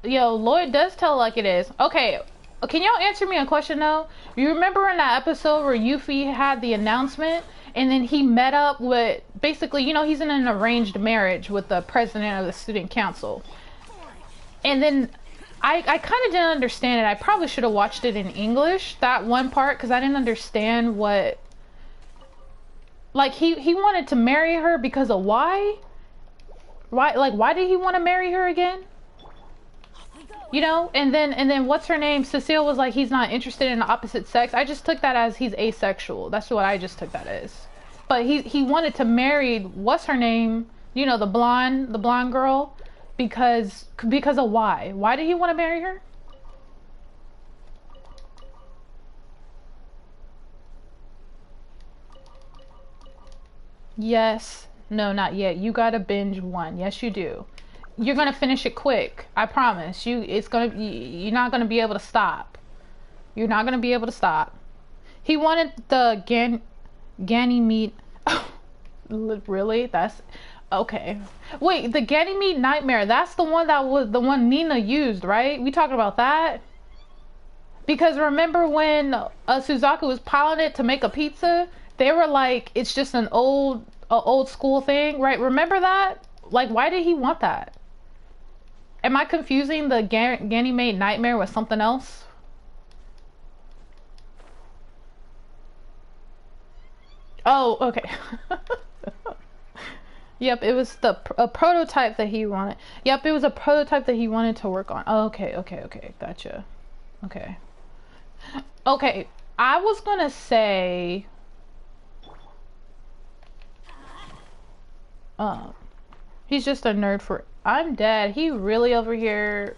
Yo, Lloyd does tell like it is. Okay, can y'all answer me a question though? You remember in that episode where Yuffie had the announcement and then he met up with basically, you know, he's in an arranged marriage with the president of the student council. And then I kind of didn't understand it. I probably should have watched it in English, that one part, because I didn't understand what... Like, he wanted to marry her because of why? Why, like, why did he want to marry her again? You know? And then what's her name? Cecile was like, he's not interested in the opposite sex. I just took that as he's asexual. That's what I just took that as. But he wanted to marry, what's her name? You know, the blonde girl. Because of why? Why did he want to marry her? Yes. No, not yet. You gotta binge one. Yes, you do. You're gonna finish it quick. I promise. You're not gonna be able to stop. You're not gonna be able to stop. He wanted the Ganymede. Really? That's okay. Wait, the Ganymede nightmare. That's the one that was the one Nina used, right? We talking about that? Because remember when Suzaku was piloting it to make a pizza? They were like, it's just an old school thing, right? Remember that? Like, why did he want that? Am I confusing the Ganymede nightmare with something else? Oh, okay. Yep, it was a prototype that he wanted. Yep, it was a prototype that he wanted to work on. Oh, okay, gotcha. Okay, I was gonna say... he's just a nerd for... I'm dead. He really over here...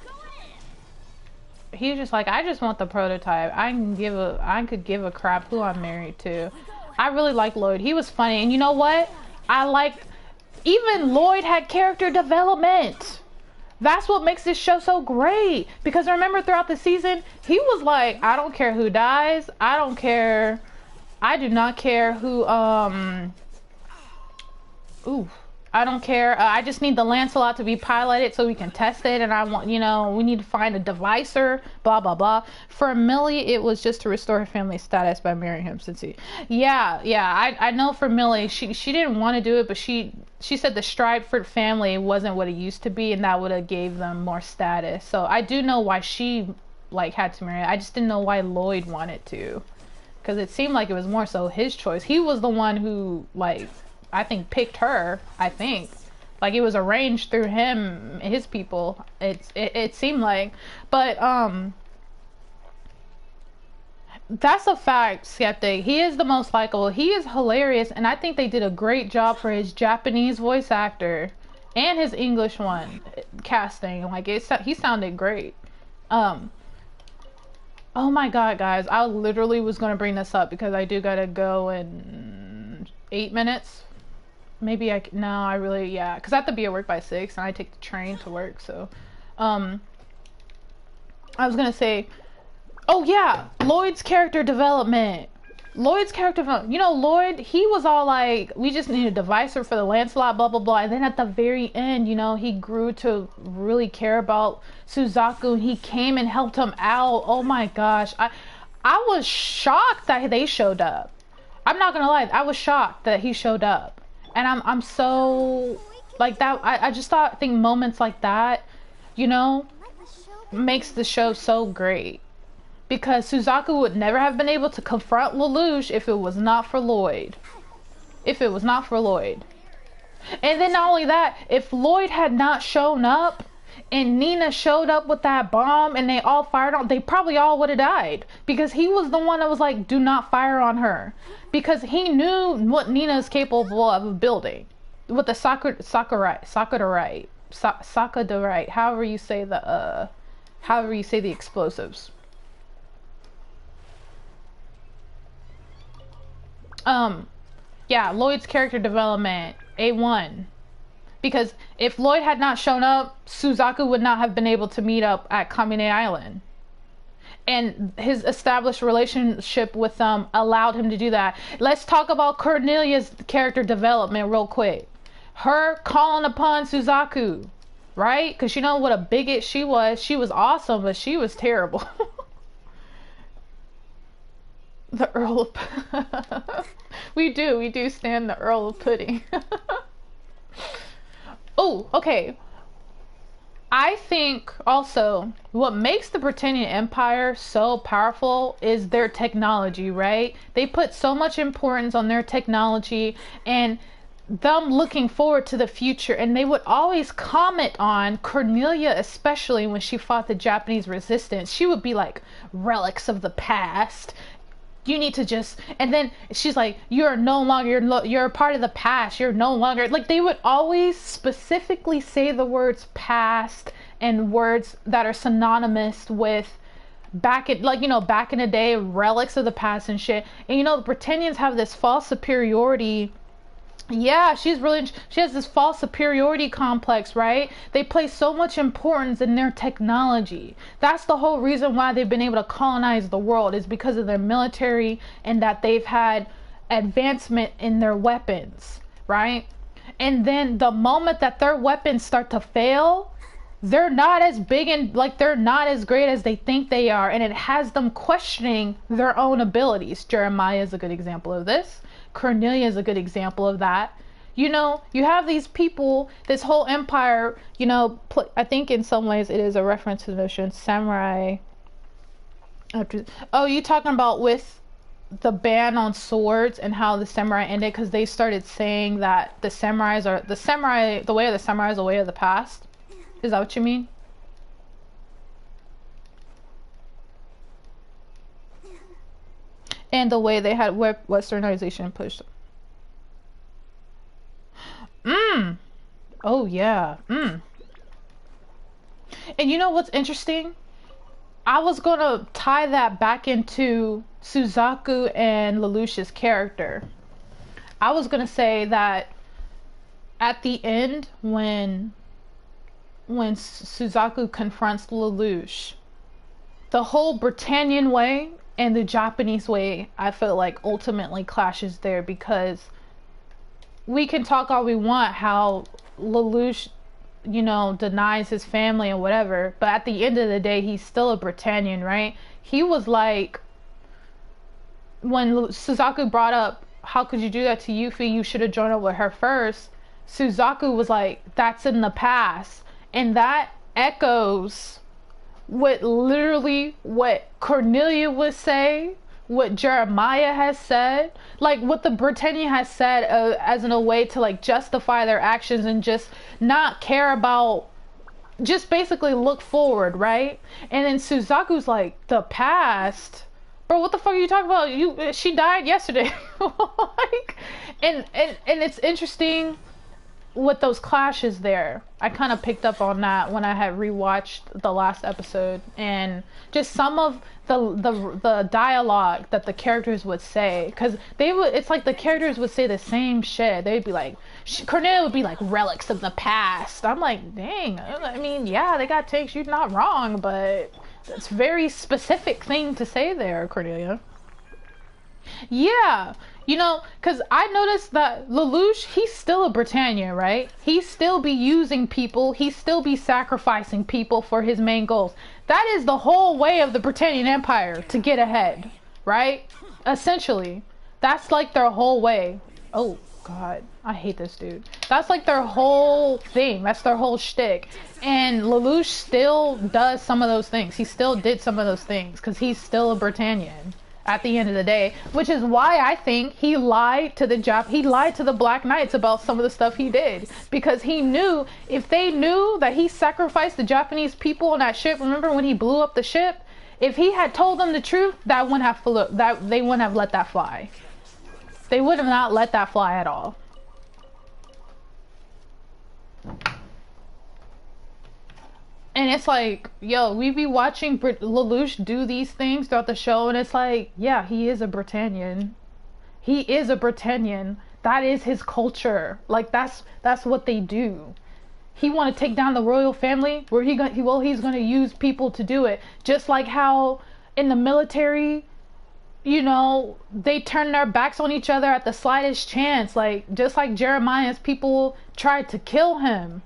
He's just like, I just want the prototype. I could give a crap who I'm married to. I really like Lloyd. He was funny. And you know what? Even Lloyd had character development. That's what makes this show so great. Because remember throughout the season, he was like, I don't care who dies. I don't care. I do not care who, I don't care. I just need the Lancelot to be piloted so we can test it. And I want, you know, we need to find a devicer, blah, blah, blah. For Millie, it was just to restore her family status by marrying him since he... Yeah. I know for Millie, she didn't want to do it, but she said the Stridford family wasn't what it used to be, and that would have gave them more status. So I do know why she, like, had to marry. I just didn't know why Lloyd wanted to. Because it seemed like it was more so his choice. He was the one who, like... I think picked her. Like it was arranged through him, his people. It seemed like, but that's a fact, Skeptic. He is the most likable. He is hilarious, and I think they did a great job for his Japanese voice actor and his English one casting. Like he sounded great. Oh my god, guys! I literally was gonna bring this up because I do gotta go in 8 minutes. Maybe no, I really, yeah, because I have to be at work by 6 and I take the train to work, so I was gonna say, oh yeah, Lloyd's character development. You know, Lloyd, he was all like, we just need a devicer for the Lancelot, blah blah blah, and then at the very end, you know, he grew to really care about Suzaku and he came and helped him out. Oh my gosh, I was shocked that they showed up. I'm not gonna lie, I was shocked that he showed up. And I'm so like that. I just think moments like that, you know, makes the show so great, because Suzaku would never have been able to confront Lelouch if it was not for Lloyd. And then not only that, if Lloyd had not shown up and Nina showed up with that bomb and they all fired on, they probably all would have died, because he was the one that was like, do not fire on her, because he knew what Nina is capable of building with the Sakuderite, however you say the explosives. Yeah, Lloyd's character development A1. Because if Lloyd had not shown up, Suzaku would not have been able to meet up at Kamine Island. And his established relationship with them allowed him to do that. Let's talk about Cornelius' character development real quick. Her calling upon Suzaku, right? Because you know what a bigot she was. She was awesome, but she was terrible. The Earl of... We do stand the Earl of Pudding. Oh, okay. I think also what makes the Britannian Empire so powerful is their technology, right? They put so much importance on their technology and them looking forward to the future, and they would always comment on Cornelia, especially when she fought the Japanese resistance. She would be like, relics of the past, you need to just, and then she's like, you're no longer, you're a part of the past, you're no longer, like they would always specifically say the words past and words that are synonymous with back in, like, you know, back in the day, relics of the past and shit. And you know, the Britannians have this false superiority. Yeah, she has this false superiority complex, right? They place so much importance in their technology. That's the whole reason why they've been able to colonize the world, is because of their military and that they've had advancement in their weapons, right? And then the moment that their weapons start to fail, they're not as big and like they're not as great as they think they are, and it has them questioning their own abilities. Jeremiah is a good example of this. Cornelia is a good example of that. You know, you have these people, this whole empire, you know, I think in some ways it is a reference to the notion samurai. Oh, you talking about with the ban on swords and how the samurai ended because they started saying that the way of the samurai is the way of the past? Is that what you mean? And the way they had westernization pushed. Oh yeah. And you know what's interesting? I was gonna tie that back into Suzaku and Lelouch's character. I was gonna say that at the end, when Suzaku confronts Lelouch, the whole Britannian way and the Japanese way, I feel like ultimately clashes there, because we can talk all we want how Lelouch, you know, denies his family and whatever, but at the end of the day, he's still a Britannian, right? He was like, when Suzaku brought up, how could you do that to Yuffie? You should have joined up with her first. Suzaku was like, that's in the past. And that echoes what Cornelia would say, what Jeremiah has said, like what the Britannia has said as in a way to like justify their actions and just not care about, just basically look forward, right? And then Suzaku's like, the past? Bro, what the fuck are you talking about? She died yesterday. Like, and it's interesting with those clashes there. I kind of picked up on that when I had rewatched the last episode, and just some of the dialogue that the characters would say, because it's like the characters would say the same shit. They'd be like, Cornelia would be like, relics of the past. I'm like, dang, I mean, yeah, they got takes, you're not wrong, but that's a very specific thing to say there, Cornelia. Yeah, you know, because I noticed that Lelouch, he's still a Britannia, right? He still be using people, he still be sacrificing people for his main goals. That is the whole way of the Britannian Empire, to get ahead, right? Essentially, that's like their whole way. Oh God, I hate this dude. That's like their whole thing. That's their whole shtick. And Lelouch still does some of those things. He still did some of those things because he's still a Britannian at the end of the day, which is why I think he lied to the Black Knights about some of the stuff he did, because he knew if they knew that he sacrificed the Japanese people on that ship. Remember when he blew up the ship? If he had told them the truth, they wouldn't have let that fly. They would have not let that fly at all. And it's like, yo, we be watching Lelouch do these things throughout the show, and it's like, yeah, he is a Britannian. He is a Britannian. That is his culture. Like, that's what they do. He want to take down the royal family. He's going to use people to do it. Just like how in the military, you know, they turn their backs on each other at the slightest chance. Like, just like Jeremiah's people tried to kill him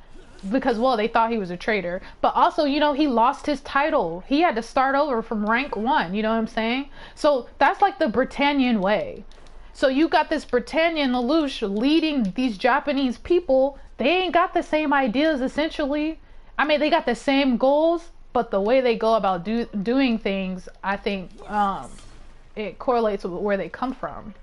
because, well, they thought he was a traitor. But also, you know, he lost his title. He had to start over from rank 1. You know what I'm saying? So that's like the Britannian way. So you got this Britannian Lelouch leading these Japanese people. They ain't got the same ideas, essentially. I mean, they got the same goals, but the way they go about doing things, I think it correlates with where they come from.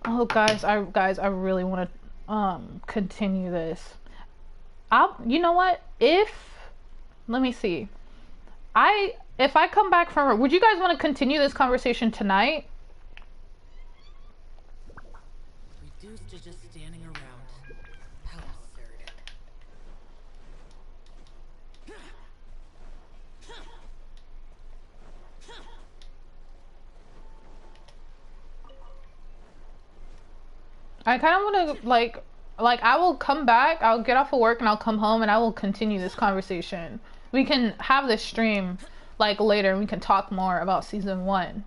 Oh, guys, I really want to continue this. You know what? Let me see. If I come back from, would you guys want to continue this conversation tonight? Reduced to just standing around. How absurd. I kind of want to like I will come back, I'll get off of work and I'll come home and I will continue this conversation. We can have this stream like later and we can talk more about season 1.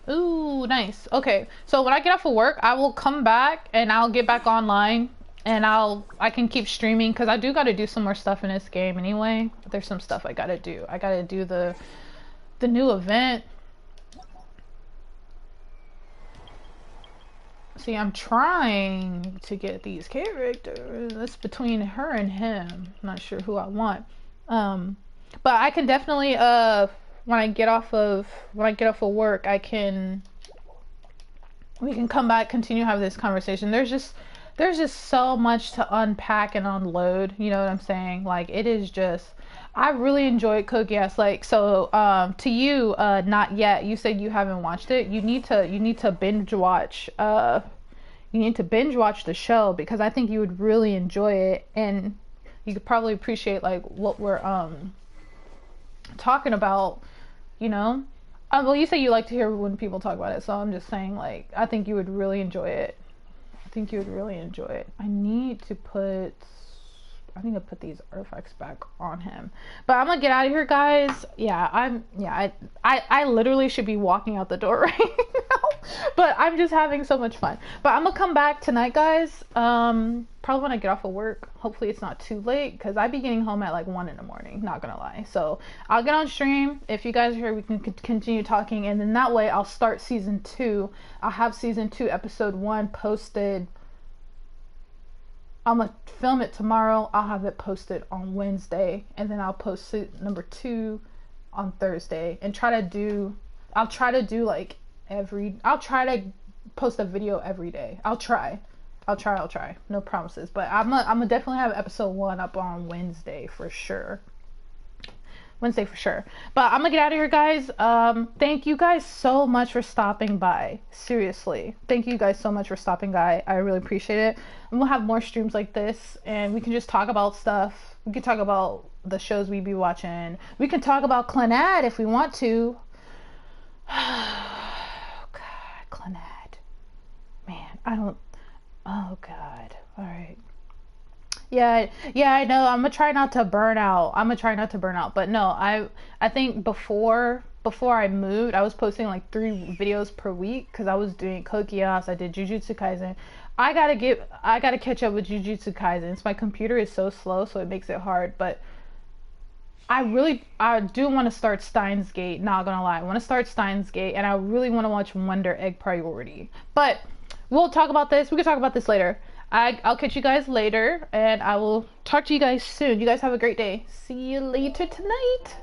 Ooh, nice. Okay, so when I get off of work, I will come back and I'll get back online and I can keep streaming because I do got to do some more stuff in this game anyway. There's some stuff I got to do. I got to do the new event. See, I'm trying to get these characters. That's between her and him. I'm not sure who I want. But I can definitely when I get off of work, we can come back, continue having this conversation. There's just so much to unpack and unload, you know what I'm saying? Like, it is just, I really enjoyed Code Geass. Like, so to you, not yet, you said you haven't watched it. You need to binge watch the show because I think you would really enjoy it and you could probably appreciate like what we're talking about, you know. Well, you say you like to hear when people talk about it, so I'm just saying, like, I think you would really enjoy it. I need to put these artifacts back on him. But I'm gonna get out of here, guys. I literally should be walking out the door right now. But I'm just having so much fun. But I'm gonna come back tonight, guys. Probably when I get off of work. Hopefully it's not too late because I be getting home at like 1 in the morning, not gonna lie. So I'll get on stream. If you guys are here, we can continue talking, and then that way I'll start season 2. I'll have season 2 episode 1 posted. I'm gonna film it tomorrow. I'll have it posted on Wednesday, and then I'll post it number 2 on Thursday, and I'll try to post a video every day. I'll try. No promises, but I'm gonna definitely have episode 1 up on Wednesday for sure. But I'm gonna get out of here, guys. Thank you guys so much for stopping by. Seriously, thank you guys so much for stopping by. I really appreciate it. And we'll have more streams like this, and we can just talk about stuff. We can talk about the shows we be watching. We can talk about Clannad if we want to. Oh God, Clannad. Man, oh God. All right. Yeah, I know. I'm gonna try not to burn out. But no, I think before I moved, I was posting like 3 videos per week because I was doing Code Geass. I did Jujutsu Kaisen. I gotta catch up with Jujutsu Kaisen. So my computer is so slow, so it makes it hard. But I do want to start Steins Gate. Not gonna lie, I want to start Steins Gate, and I really want to watch Wonder Egg Priority. But we'll talk about this. We can talk about this later. I'll catch you guys later, and I will talk to you guys soon. You guys have a great day. See you later tonight.